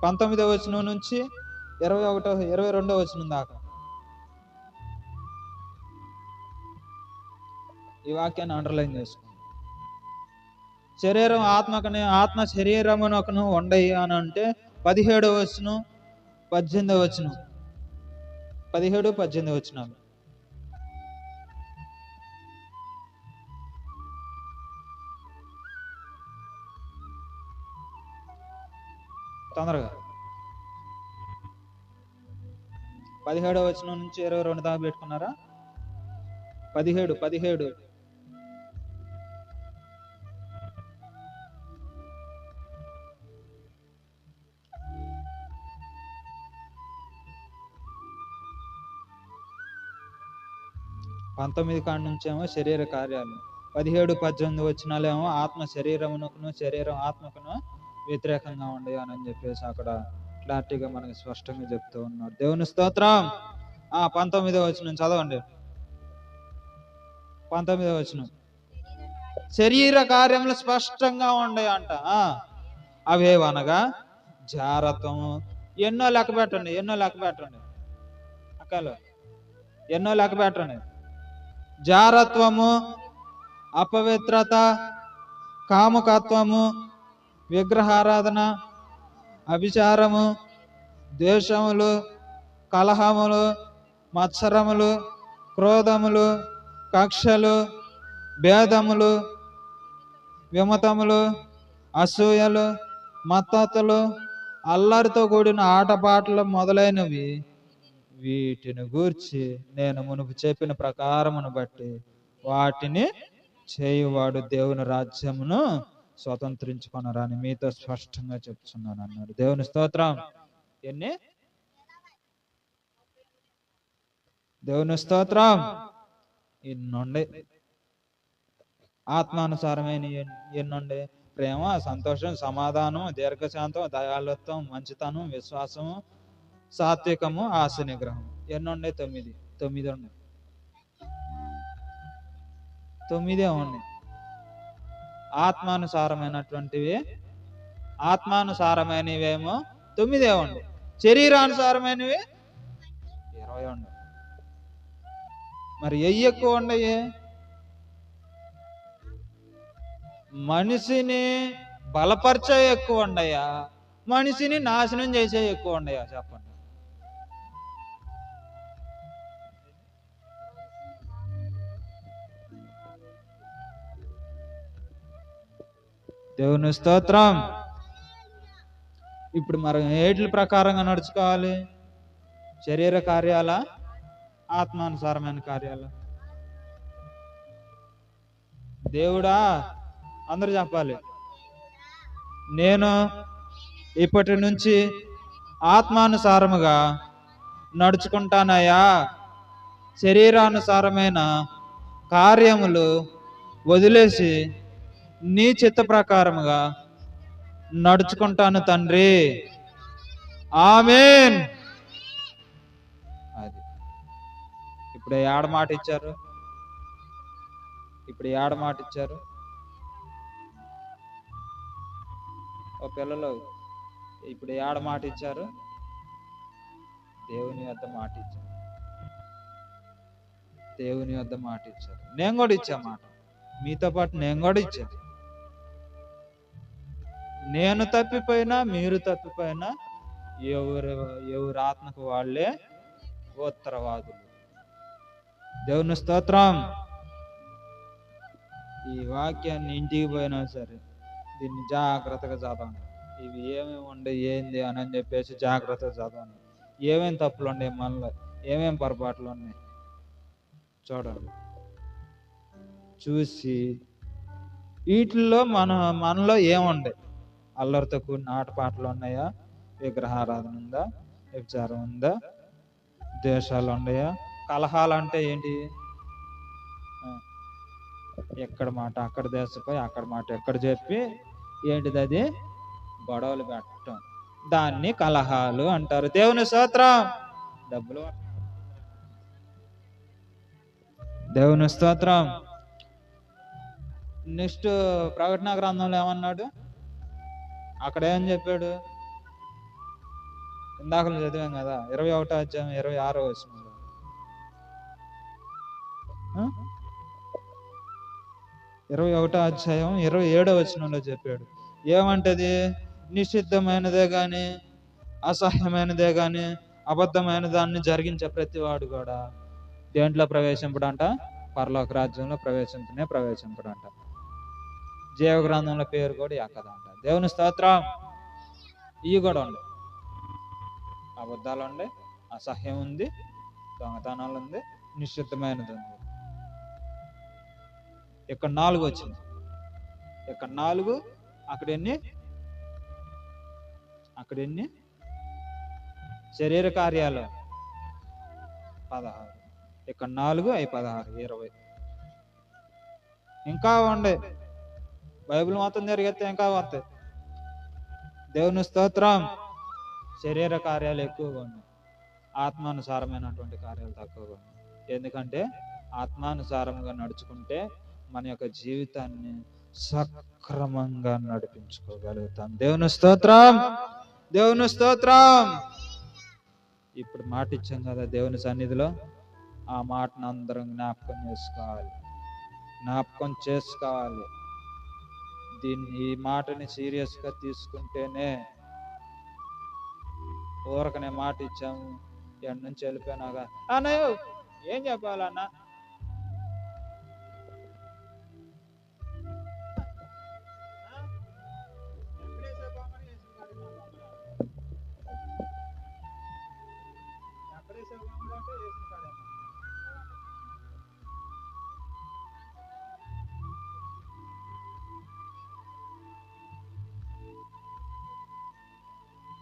19వ వచనం నుంచి 22వ వచనం దాకా ఈ వాక్యాన్ని అండర్లైన్ చేసుకోండి. శరీరం ఆత్మకనే, ఆత్మ శరీరమునకును ఉండయి అని అంటే 17వ వచనం 18వ వచనం 17, 18 వచనాలు. తొందరగా 17వ వచనం నుంచి 22 దాకా పెట్టుకున్నారా? 17 19 కాడి నుంచేమో శరీర కార్యాలు, 17, 18 వచనాలేమో ఆత్మ శరీరమునకును శరీరం ఆత్మకును వ్యతిరేకంగా ఉండేవి అని చెప్పేసి అక్కడ క్లారిటీగా మనకి స్పష్టంగా చెప్తూ ఉన్నాడు. దేవుని స్తోత్రం. 19వ వచనం చదవండి. 19వ వచనం, శరీర కార్యములు స్పష్టంగా ఉండే అంట. అవేవనగా జారత్వము. ఎన్నో లెక్క పెట్టండి అక్కలు, ఎన్నో లెక్క పెట్టండి. జారత్వము, అపవిత్రత, కాముకత్వము, విగ్రహారాధన, అభిచారము, ద్వేషములు, కలహములు, మత్సరములు, క్రోధములు, కక్షలు, భేదములు, విమతములు, అసూయలు, మత్తతులు, అల్లరితో కూడిన ఆటపాటలు మొదలైనవి, వీటిని గూర్చి నేను మునుపు చెప్పిన ప్రకారమును బట్టి వాటిని చేయువాడు దేవుని రాజ్యమును స్వతంత్రించుకొనరని మీతో స్పష్టంగా చెప్తున్నాను అన్నాడు. దేవుని స్తోత్రం. ఎన్ని? దేవుని స్తోత్రం. ఎన్నుండే ఆత్మానుసారమైన ఎన్నుండే ప్రేమ, సంతోషం, సమాధానం, దీర్ఘశాంతం, దయాళుత్వం, మంచితనం, విశ్వాసము, సాత్వికము, ఆశ నిగ్రహం. ఎన్నుండే? 9. 9 ఉన్నాయి. 9 ఉన్నాయి. ఆత్మానుసారమైనటువంటివి, ఆత్మానుసారమైనవేమో 9 ఉన్నాయి. శరీరానుసారమైనవి 20 ఉన్నాయి. మరి ఎక్కువ ఉండయి? మనిషిని బలపరిచే ఎక్కువ ఉండయా, మనిషిని నాశనం చేసే ఎక్కువ ఉండయా? చెప్పండి. దేవుని స్తోత్రం. ఇప్పుడు మనం ఏట్ల ప్రకారంగా నడుచుకోవాలి? శరీర కార్యాల, ఆత్మానుసారమైన కార్యాల? దేవుడా, అందరూ చెప్పాలి. నేను ఇప్పటి నుంచి ఆత్మానుసారముగా నడుచుకుంటానయ్యా, శరీరానుసారమైన కార్యములు వదిలేసి నీ చిత్త ప్రకారముగా నడుచుకుంటాను తండ్రి. ఆమేన్. అది ఇప్పుడు ఏడ మాట ఇచ్చారు? ఇప్పుడు ఏడ మాట ఇచ్చారు? ఓ పిల్లలు, ఇప్పుడు ఏడ మాట ఇచ్చారు? దేవుని వద్ద మాట ఇచ్చారు. దేవుని వద్ద మాట ఇచ్చారు. నేను కూడా ఇచ్చా మాట, మీతో పాటు నేను కూడా ఇచ్చాను. నేను తప్పిపోయినా, మీరు తప్పిపోయినా, ఎవరి ఆత్మకు వాళ్ళే ఉత్తరవాదులు. దేవుని స్తోత్రం. ఈ వాక్యాన్ని ఇంటికి పోయినా సరే దీన్ని జాగ్రత్తగా చదవండి. ఇవి ఏమేమి ఉండే ఏంది అని చెప్పేసి జాగ్రత్తగా చదవండి. ఏమేమి తప్పులు ఉన్నాయి మనలో, ఏమేమి పొరపాట్లు ఉన్నాయి చూడండి. చూసి వీటిల్లో మనలో ఏముండే? అల్లరితో కూడిన ఆటపాటలు ఉన్నాయా? విగ్రహారాధన ఉందా? వ్యభిచారం ఉందా? ద్వేషాలు ఉన్నాయా? కలహాలు అంటే ఏంటి? ఎక్కడ మాట అక్కడ దేశపోయి, అక్కడ మాట ఎక్కడ చెప్పి, ఏంటిది అది? గొడవలు పెట్టడం. దాన్ని కలహాలు అంటారు. దేవుని స్తోత్రం. డబ్బులు. దేవుని స్తోత్రం. నెక్స్ట్ ప్రకటన గ్రంథంలో ఏమన్నాడు? అక్కడ ఏం చెప్పాడు? ఇందాకలు చదివాం కదా, 21వ అధ్యాయం 26వ వచనంలో. 21వ అధ్యాయం 27వ వచనంలో చెప్పాడు. ఏమంటది? నిషిద్ధమైనదే గాని, అసహ్యమైనదే గాని, అబద్ధమైన దాన్ని జరిగించే ప్రతివాడు కూడా దేంట్లో ప్రవేశింపడంట? పరలోక రాజ్యంలో ప్రవేశింపడంట. జీవ గ్రంథంలో పేరు కూడా ఎక్కదంట. దేవుని స్తోత్రం. ఇవి కూడా ఉండే, అబద్ధాలు ఉండే, అసహ్యం ఉంది, దొంగతనాలు ఉంది, నిషిద్ధమైనది ఉంది. ఇక్కడ 4 వచ్చింది. ఇక్కడ 4, అక్కడ ఎన్ని? శరీర కార్యాలు 16. ఇక్కడ 4, అవి 16, 20. ఇంకా ఉండే. బైబిల్ మొత్తం జరిగితే ఇంకా వస్తాయి. దేవుని స్తోత్రం. శరీర కార్యాలు ఎక్కువగా ఉన్నాయి, ఆత్మానుసారమైనటువంటి కార్యాలు తక్కువగా ఉన్నాయి. ఎందుకంటే ఆత్మానుసారంగా నడుచుకుంటే మన యొక్క జీవితాన్ని సక్రమంగా నడిపించుకోగలుగుతాం. దేవుని స్తోత్రం. దేవుని స్తోత్రం. ఇప్పుడు మాట ఇచ్చాం కదా దేవుని సన్నిధిలో, ఆ మాటను అందరం జ్ఞాపకం చేసుకోవాలి. ఈ మాటని సీరియస్గా తీసుకుంటేనే ఊరకనే మాట ఇచ్చాము, ఎక్కడి నుంచి వెళ్ళిపోయినాగా అన్నయ్య ఏం చెప్పాలన్నా?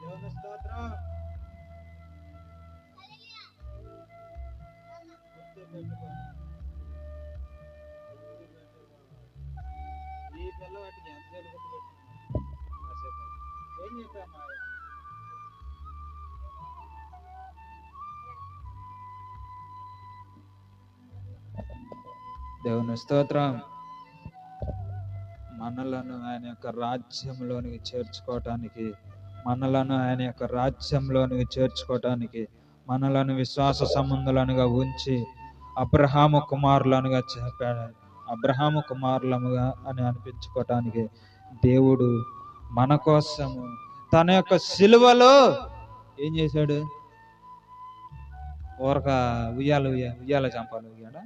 దేవుని స్తోత్రం. ఈ పిల్లవాటికి ఎంతసేపు గుర్తుపెట్టుకున్నాను? కాసేపు ఏం చెప్పామా? దేవుని స్తోత్రం. మనలను ఆయన యొక్క రాజ్యంలోనికి చేర్చుకోవటానికి, మనలను ఆయన యొక్క రాజ్యంలోనికి చేర్చుకోవటానికి, మనలను విశ్వాస సంబంధులనుగా ఉంచి అబ్రహాము కుమారులనుగా చెప్పాడు. అబ్రహాము కుమారులముగా అని అనిపించుకోవటానికి దేవుడు మన కోసము తన యొక్క సిలువలో ఏం చేశాడు? ఊరక ఉయ్యాల చంపాలి ఉయ్యాడా?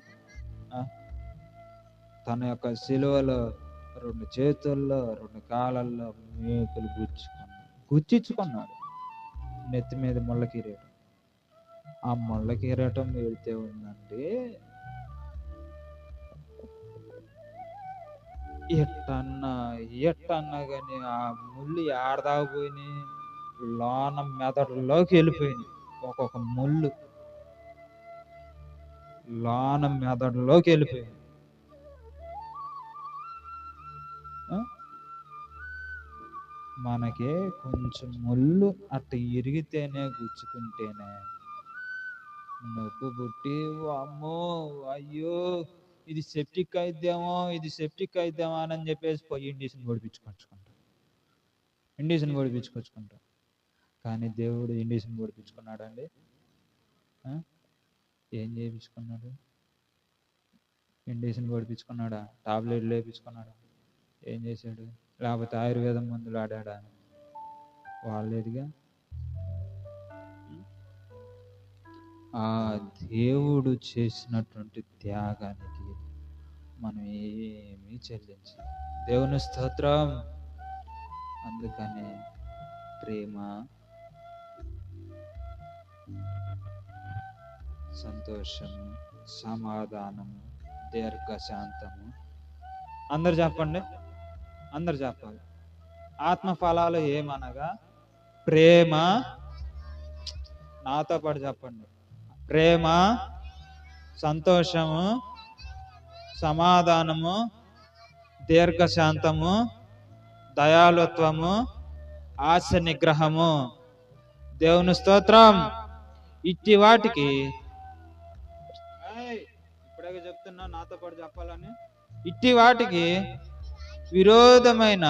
తన యొక్క సిలువలో 2 చేతుల్లో 2 కాళ్ళల్లో మేకులు గుచ్చించుకున్నాడు. నెత్తి మీద ముళ్ళ కిరీటం. ఆ ముళ్ళ కిరీటం వెళితే ఉందంటే ఎట్టన్నా కానీ ఆ ముళ్ళు ఆడదాకపోయినాయి, లోన మెదడులోకి వెళ్ళిపోయినాయి. ఒక్కొక్క ముళ్ళు లోన మెదడులోకి వెళ్ళిపోయింది. మనకి కొంచెం ముళ్ళు అట్ట ఇరిగితేనే గుచ్చుకుంటేనే నొప్పి పుట్టి అమ్మో అయ్యో ఇది సెప్టిక్ అయిద్దామా అని చెప్పేసి పోయి ఇండిషన్ పొడిపించుకొచ్చుకుంటాం. కానీ దేవుడు ఇండిషన్ పొడిపించుకున్నాడండి? ఏం చేయించుకున్నాడు? ఇండిషన్ పొడిపించుకున్నాడా? టాబ్లెట్లు వేయించుకున్నాడా? ఏం చేశాడు? లేకపోతే ఆయుర్వేదం మందులు ఆడాడా? వాళ్ళేదిగా. ఆ దేవుడు చేసినటువంటి త్యాగానికి మనం ఏమీ చెల్లించాలి. దేవుని స్తోత్రం. అందుకనే ప్రేమ, సంతోషము, సమాధానము, దీర్ఘశాంతము. అందరు చెప్పండి, అందరు చెప్పాలి. ఆత్మఫలాలు ఏమనగా ప్రేమ, నాతో పాటు చెప్పండి, ప్రేమ, సంతోషము, సమాధానము, దీర్ఘశాంతము, దయాళుత్వము, ఆశ నిగ్రహము. దేవుని స్తోత్రం. ఇట్టి వాటికి ఇప్పుడే చెప్తున్నా, నాతో పాటు చెప్పాలని, ఇట్టి వాటికి విరోధమైన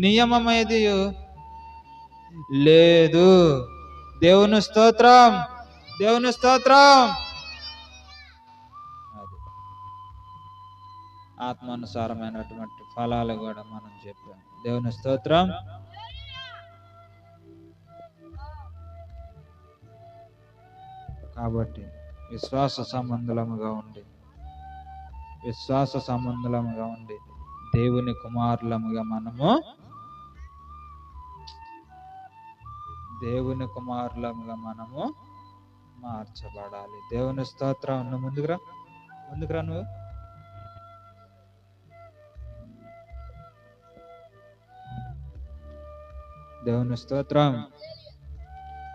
నియమమేది లేదు. దేవుని స్తోత్రం, దేవుని స్తోత్రం. అది ఆత్మానుసారమైనటువంటి ఫలాలు కూడా మనం చెప్పాం. దేవుని స్తోత్రం. కాబట్టి విశ్వాస సంబంధులముగా ఉండి దేవుని కుమారులముగా మనము మార్చబడాలి. దేవుని స్తోత్రం. నువ్వు ముందుకురా నువ్వు. దేవుని స్తోత్రం.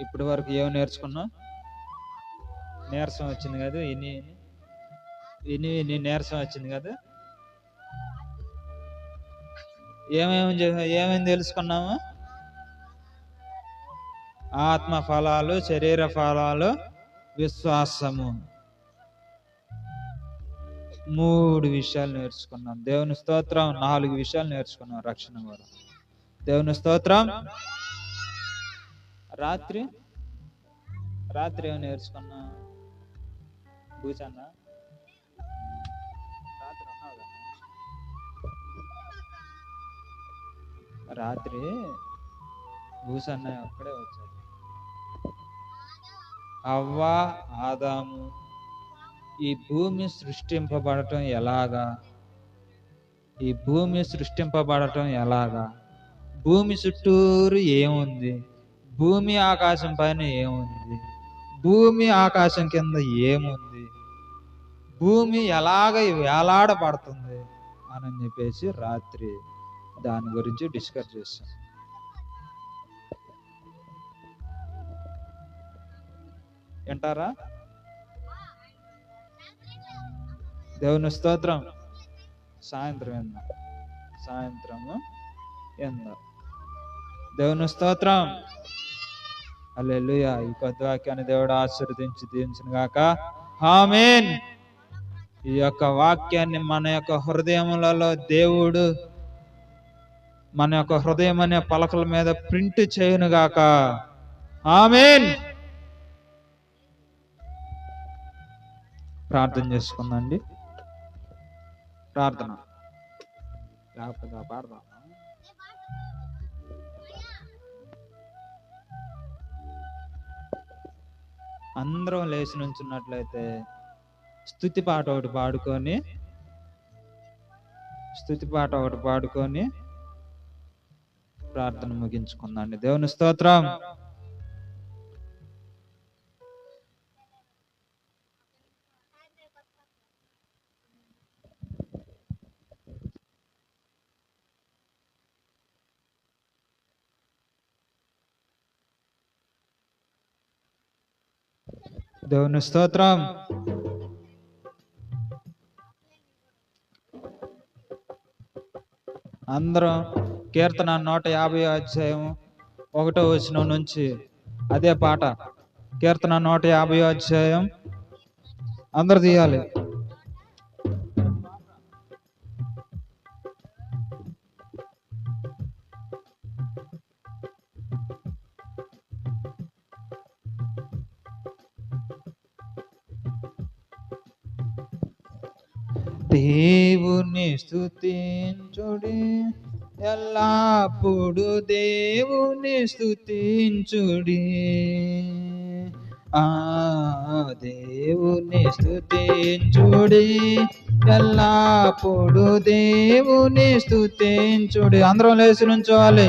ఇప్పటి వరకు ఏమి నేర్చుకున్నావు? నీరసం వచ్చింది కదా, ఇన్ని నీరసం వచ్చింది కదా. ఏమేమి తెలుసుకున్నాము? ఆత్మ ఫలాలు, శరీర ఫలాలు, విశ్వాసము. 3 విషయాలు నేర్చుకున్నాం. దేవుని స్తోత్రం. 4 విషయాలు నేర్చుకున్నాం రక్షణ కూడా. దేవుని స్తోత్రం. రాత్రి ఏమి నేర్చుకున్నా? కూర్చన్నా రాత్రి అన్నావు కదా. రాత్రి భూసన్న ఒక్కడే వచ్చాడు. హవ్వ, ఆదాము ఈ భూమి సృష్టింపబడటం ఎలాగా? ఈ భూమి సృష్టింపబడటం ఎలాగా? భూమి చుట్టూరు ఏముంది? భూమి ఆకాశం పైన ఏముంది? భూమి ఆకాశం కింద ఏముంది? భూమి ఎలాగ వేలాడబడుతుంది అని చెప్పేసి రాత్రి దాని గురించి డిస్కస్ చేశాం. వింటారా? దేవుని స్తోత్రం. సాయంత్రము విందాం. దేవుని స్తోత్రం. హల్లెలూయా. ఈ కొత్త వాక్యాన్ని దేవుడు ఆశీర్వదించి దీవించును గాక. ఆమేన్. ఈ యొక్క వాక్యాన్ని మన యొక్క హృదయములలో దేవుడు మన యొక్క హృదయం అనే పలకల మీద ప్రింట్ చేయను గాక. ఆమేన్. ప్రార్థన చేసుకుందండి. ప్రార్థన లేకపోతే పాడదాం. అందరం లేచి నుంచున్నట్లయితే స్తుతి పాట ఒకటి పాడుకొని ప్రార్థన ముగించుకుందండి. దేవుని స్తోత్రం. దేవుని స్తోత్రం. అందరం కీర్తన 150 అధ్యాయం 1వ వచనం నుంచి అదే పాట. కీర్తన 150 అధ్యాయం అందరు తీయాలి. దేవుని స్తుతించుడి, ఎల్లప్పుడు దేవుని స్తుతించుడి. దేవుని స్తుతించుడి, ఎల్లప్పుడు దేవుని స్తుతించుడి. అందరం లేచి నుంచోవాలి.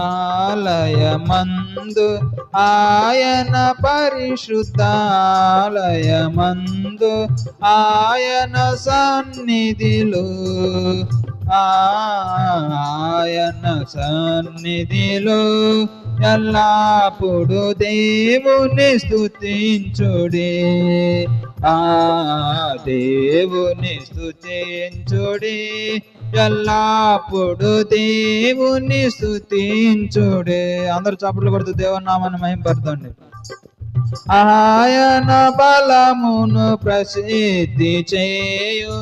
ఆలయమందు ఆయన పరిశుద్ధాలయమందు ఆయన సన్నిధిలో ఎల్లప్పుడు దేవుని స్తుతించుడి. దేవుని స్తుతించుడి, ఎల్లప్పుడు దేవుని స్తుతించుడి. అందరూ చప్పట్లు కొడుతూ దేవుని నామాన్ని మహిమపరచండి. ఆయన బలమును ప్రసిద్ధి చేయు,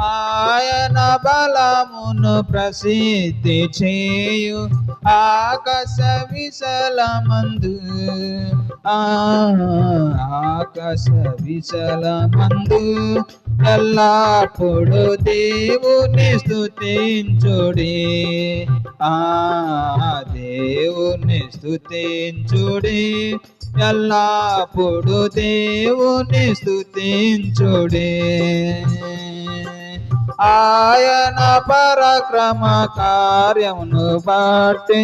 ఆయన బలమును ప్రసిద్ధి చేయు ఆకాశ విశాలమందు, ఆకాశ విశాలమందు ఎల్లప్పుడు దేవుని స్తుతించుడి. దేవుని స్తుతించుడి, ఎల్లప్పుడు దేవుని స్తుతించుడి. ఆయన పరాక్రమ కార్యమును బట్టి,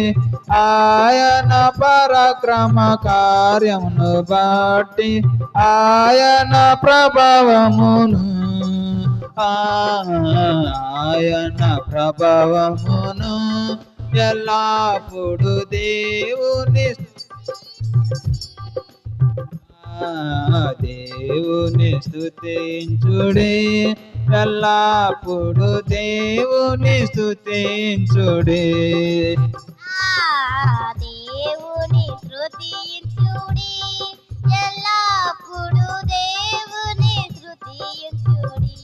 ఆయన పరాక్రమ కార్యమును బట్టి ఆయన ప్రభావమును, ఆయన ప్రభావమును ఎల్లప్పుడు దేవుని దేవుని స్తుతించుడి, ఎల్లప్పుడు దేవుని స్తుతించుడి. దేవుని స్తుతించుడి, ఎల్లప్పుడు దేవుని స్తుతించుడి.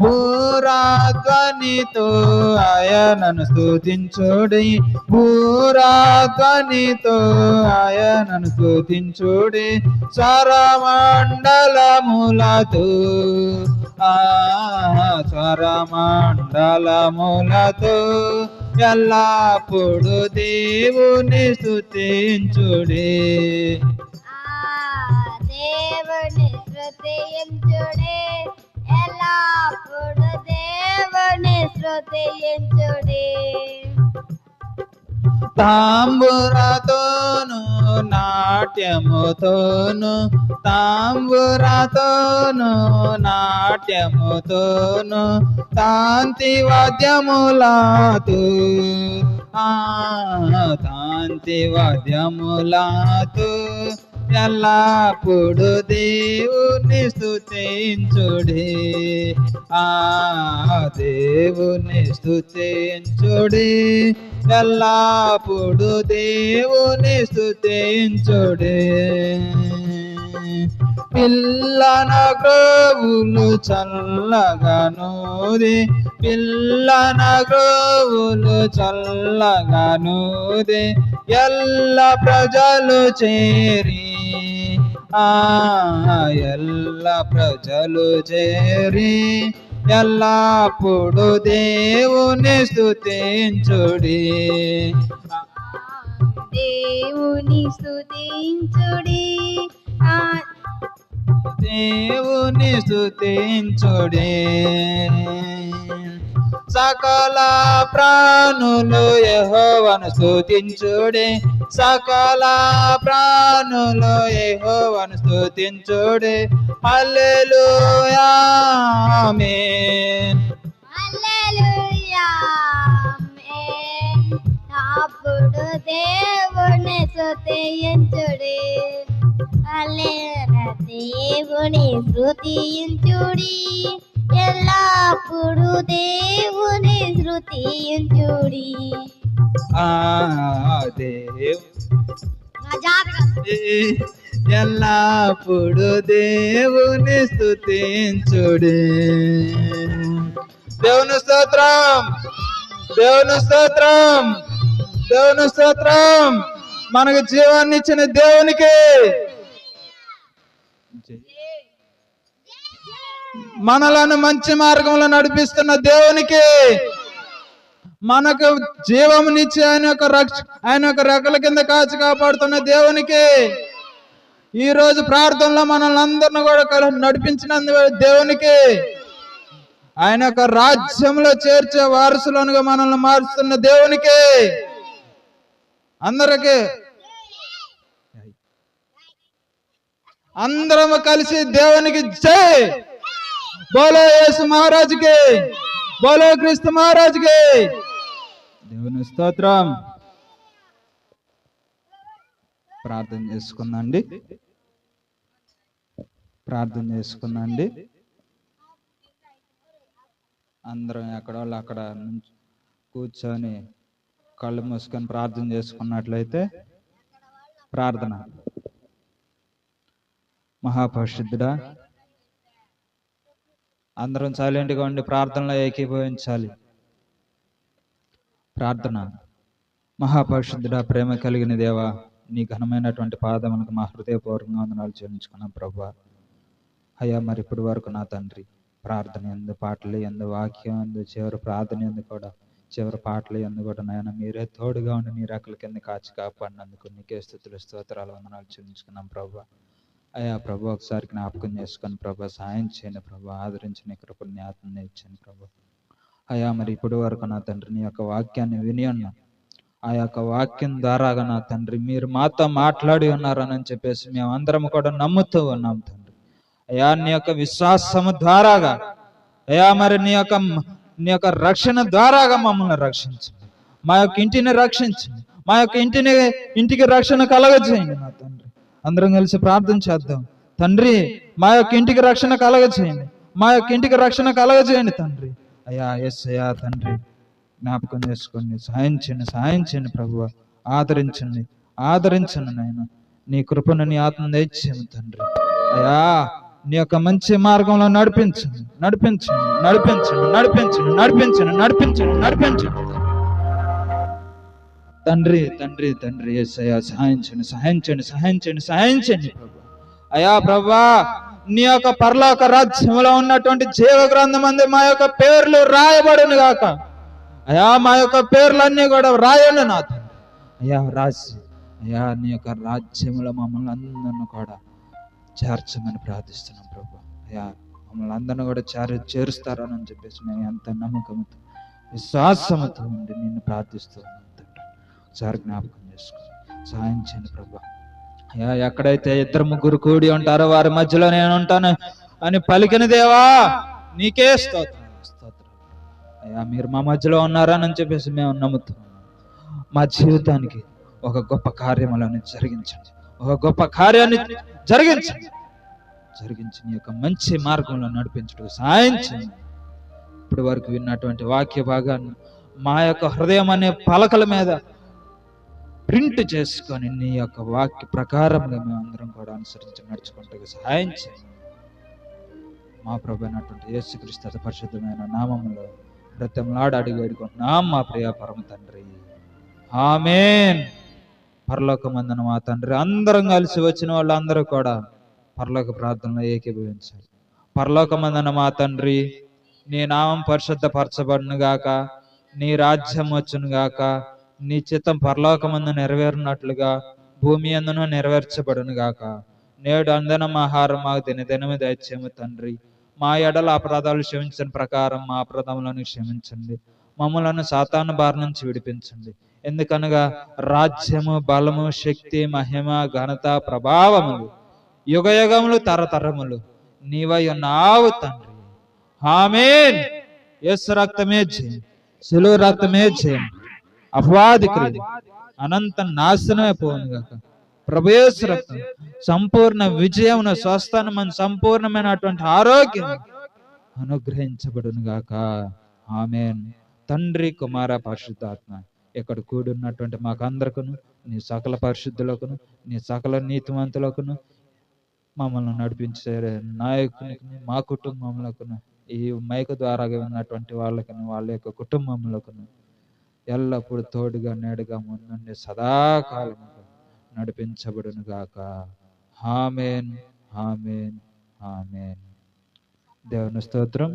భూరాధ్వనితో ఆయనను స్తుతించుడి, భూరాధ్వనితో ఆయనను స్తుతించుడి. స్వరమండలములతో, స్వరమండలములతో ఎల్లప్పుడు దేవుని స్తుతించుడి. దేవుని స్తుతించుడి, ఎల్లప్పుడు దేవుని స్తుతించుడి. తాంబురతోను నాట్యముతోను, తాంబురతోను నాట్యముతోను, తాంతి వాద్యములాతో తాంతి వాద్యములాతో ఎల్లప్పుడు దేవుని స్తుతించుడి. దేవుని స్తుతించుడి, ఎల్లప్పుడు దేవుని స్తుతించుడి. పిల్లన గ్రోవులు చల్లగనూది, పిల్లన గ్రోవులు చల్లగనూది, ఎల్ల ప్రజలు చేరి ఎల్ల ప్రజలు చేరి ఎల్లప్పుడు దేవుని స్తుతించుడి. దేవుని స్తుతించుడి, దేవుని స్తుతించుడి. సకల ప్రాణులు యెహోవాను స్తుతించుడి, సకల ప్రాణులు యెహోవాను స్తుతించుడి. హల్లెలూయా ఆమేన్. హల్లెలూయా ఆమేన్. అప్పుడు దేవుని స్తుతించుడి, హల్లెలూయా దేవుని స్తుతించుడి, ఎల్లప్పుడు దేవుని స్తుతించుడి. ఎల్లప్పుడు దేవుని స్తుతించుడి. దేవుని స్తోత్రం, దేవుని స్తోత్రం, దేవుని స్తోత్రం. మనకు జీవాన్ని ఇచ్చిన దేవునికి, మనలను మంచి మార్గంలో నడిపిస్తున్న దేవునికి, మనకు జీవమునిచ్చి ఆయన యొక్క రెక్కల కింద కాచి కాపాడుతున్న దేవునికి, ఈ రోజు ప్రార్థనలో మనల్ని అందరిని కూడా నడిపించినందుకు దేవునికి, ఆయన యొక్క రాజ్యంలో చేర్చే వారసులనుగా మనల్ని మారుస్తున్న దేవునికి, అందరికీ అందరం కలిసి దేవునికి జై. బోలో యేసు మహారాజుకి, బోలో క్రీస్తు మహారాజుకి. దేవుని స్తోత్రం. ప్రార్థన చేసుకుందండి, ప్రార్థన చేసుకుందండి. అందరం ఎక్కడోళ్ళు అక్కడ కూర్చొని కళ్ళు మూసుకొని ప్రార్థన చేసుకున్నట్లయితే ప్రార్థన. మహాపరిశుద్ధుడా, అందరం సైలెంట్గా ఉండి ప్రార్థనలో ఏకీభవించాలి. ప్రార్థన. మహాపరిశుద్ధుడా, ప్రేమ కలిగిన దేవా, నీ ఘనమైనటువంటి పాదములకు మా హృదయపూర్వకంగా వందనాలు చెల్లించుకున్నాం ప్రభువా. అయ్యా, మరి ఇప్పటి వరకు నా తండ్రి ప్రార్థన ఎందు, పాటలు ఎందు, వాక్యం ఎందు, చివరి ప్రార్థన ఎందు కూడా, చివరి పాటలు ఎందు కూడా నాయన మీరే తోడుగా ఉండి నీ రెక్కల కింద కాచి కాపాడినందుకు నీకే స్తుతులు స్తోత్రాలు వందనాలు చెల్లించుకున్నాం ప్రభా. అయ్యా ప్రభు, ఒకసారి జ్ఞాపకం చేసుకొని ప్రభా, సాయం చేయండి ప్రభా, ఆదరించి నీ కృపని ఆత్మని ఇచ్చాను ప్రభా. అయ్యా, మరి ఇప్పటి వరకు నా తండ్రి నీ యొక్క వాక్యాన్ని విని ఉన్నా, ఆ యొక్క వాక్యం ద్వారాగా నా తండ్రి మీరు మాతో మాట్లాడి ఉన్నారని చెప్పేసి మేమందరం కూడా నమ్ముతూ ఉన్నాం తండ్రి. అయ్యా, నీ యొక్క విశ్వాసము ద్వారాగా, అయ్యా మరి నీ యొక్క రక్షణ ద్వారాగా మమ్మల్ని రక్షించండి, మా యొక్క ఇంటిని రక్షించండి, మా యొక్క ఇంటికి రక్షణ కలగజేయండి నా తండ్రి. అందరం కలిసి ప్రార్థన చేద్దాం. తండ్రి, మా యొక్క ఇంటికి రక్షణ కలగజేయండి, మా యొక్క ఇంటికి రక్షణ కలగజేయండి తండ్రి. అయ్యా ఎస్ అయ్యా తండ్రి, జ్ఞాపకం చేసుకోండి, సహాయం చేయండి ప్రభువ, ఆదరించండి నాయన. నీ కృపను నీ ఆత్మ దయచేయండి తండ్రి. అయ్యా, నీ యొక్క మంచి మార్గంలో నడిపించండి తండ్రి. యేసయ్యా, సహాయం చేయండి ప్రభు. అయ్యా ప్రభువా, నీ యొక్క పరలోక రాజ్యంలో ఉన్నటువంటి జీవ గ్రంథం అందు మా యొక్క పేర్లు రాయబడును గాక. అయా మా యొక్క పేర్లన్నీ కూడా రాయండి నా తండ్రి. అయ్యా రాసి అయ్యా నీ యొక్క రాజ్యంలో మమ్మల్ని అందరిని కూడా చేర్చమని ప్రార్థిస్తున్నాం ప్రభు. అయ్యా మమ్మల్ని అందరిని కూడా చేరుస్తారని చెప్పేసి మేము ఎంత నమ్మకంతో విశ్వాసంతో ఉండి నిన్ను ప్రార్థిస్తున్నాం తండ్రి. ఒకసారి జ్ఞాపకం చేసుకో, సాయం చేయండి ప్రభు. అయ్యా ఎక్కడైతే 2-3 కూడి ఉంటారో వారి మధ్యలో నేను ఉంటాను అని పలికిన దేవా నీకే స్తోత్రాలు. అయ్యా మీరు మా మధ్యలో ఉన్నారని చెప్పేసి మేము నమ్ముతున్నాం. మా జీవితానికి ఒక గొప్ప కార్యములను జరిగించండి, ఒక గొప్ప కార్యాన్ని జరిగించి నీ యొక్క మంచి మార్గంలో నడిపించడం సాయం చేయండి. ఇప్పటి వరకు విన్నటువంటి వాక్య భాగాన్ని మా యొక్క హృదయం అనే పలకల మీద ప్రింట్ చేసుకొని నీ యొక్క వాక్య ప్రకారంగా మేము అందరం కూడా అనుసరించి నడుచుకుంటూ సహాయం చేయండి. మా ప్రభు అయినటువంటి యేసుక్రీస్తు పరిశుద్ధమైన నామములో బ్రతిమలాడి అడిగి వేడుకుంటున్నాం మా ప్రియ పరమ తండ్రి, ఆమేన్. పరలోకమందున మా తండ్రి, అందరం కలిసి వచ్చిన వాళ్ళందరూ కూడా పరలోక ప్రార్థనలో ఏకీభవించాలి. పరలోకమందున మా తండ్రి, నీ నామం పరిశుద్ధపరచబడును గాక, నీ రాజ్యం వచ్చును గాక, నీ చిత్తం పరలోకమందు నెరవేరినట్లుగా భూమి అందును నెరవేర్చబడును గాక. నేడు అందనం ఆహారం మాకు దినదినము దయచేయము తండ్రి. మా ఎడల అపరాధాలు క్షమించిన ప్రకారం మా అపరాధములను క్షమించండి. మమ్మలను సాతాను బారి నుంచి విడిపించండి. ఎందుకనగా రాజ్యము, బలము, శక్తి, మహిమ, ఘనత, ప్రభావములు యుగయుగములు తరతరములు నీవై ఉన్నావు తండ్రి, ఆమేన్. యేసు రక్తమే జయం, శిలువ రక్తమే జయం. అపవాది క్రియలు అనంత నాశనమే పోను గాక. ప్రభు యేసు రక్తం సంపూర్ణ విజయమును, స్వస్థనము, సంపూర్ణమైనటువంటి ఆరోగ్యం అనుగ్రహించబడును గాక, ఆమేన్. తండ్రి, కుమార, పరిశుద్ధాత్మ ఇక్కడ కూడున్నటువంటి మాకందరకును, నీ సకల పరిశుద్ధులకును, నీ సకల నీతిమంతులకును, మమ్మల్ని నడిపించే నాయకునికి, మా కుటుంబములకును, ఈ మైకు ద్వారా ఉన్నటువంటి వాళ్ళకును, వాళ్ళ యొక్క కుటుంబములకును ఎల్లప్పుడూ తోడుగా నేడుగా ముందుండి సదాకాలము నడిపించబడును గాక, ఆమేన్, ఆమేన్, ఆమేన్. దేవుని స్తోత్రం.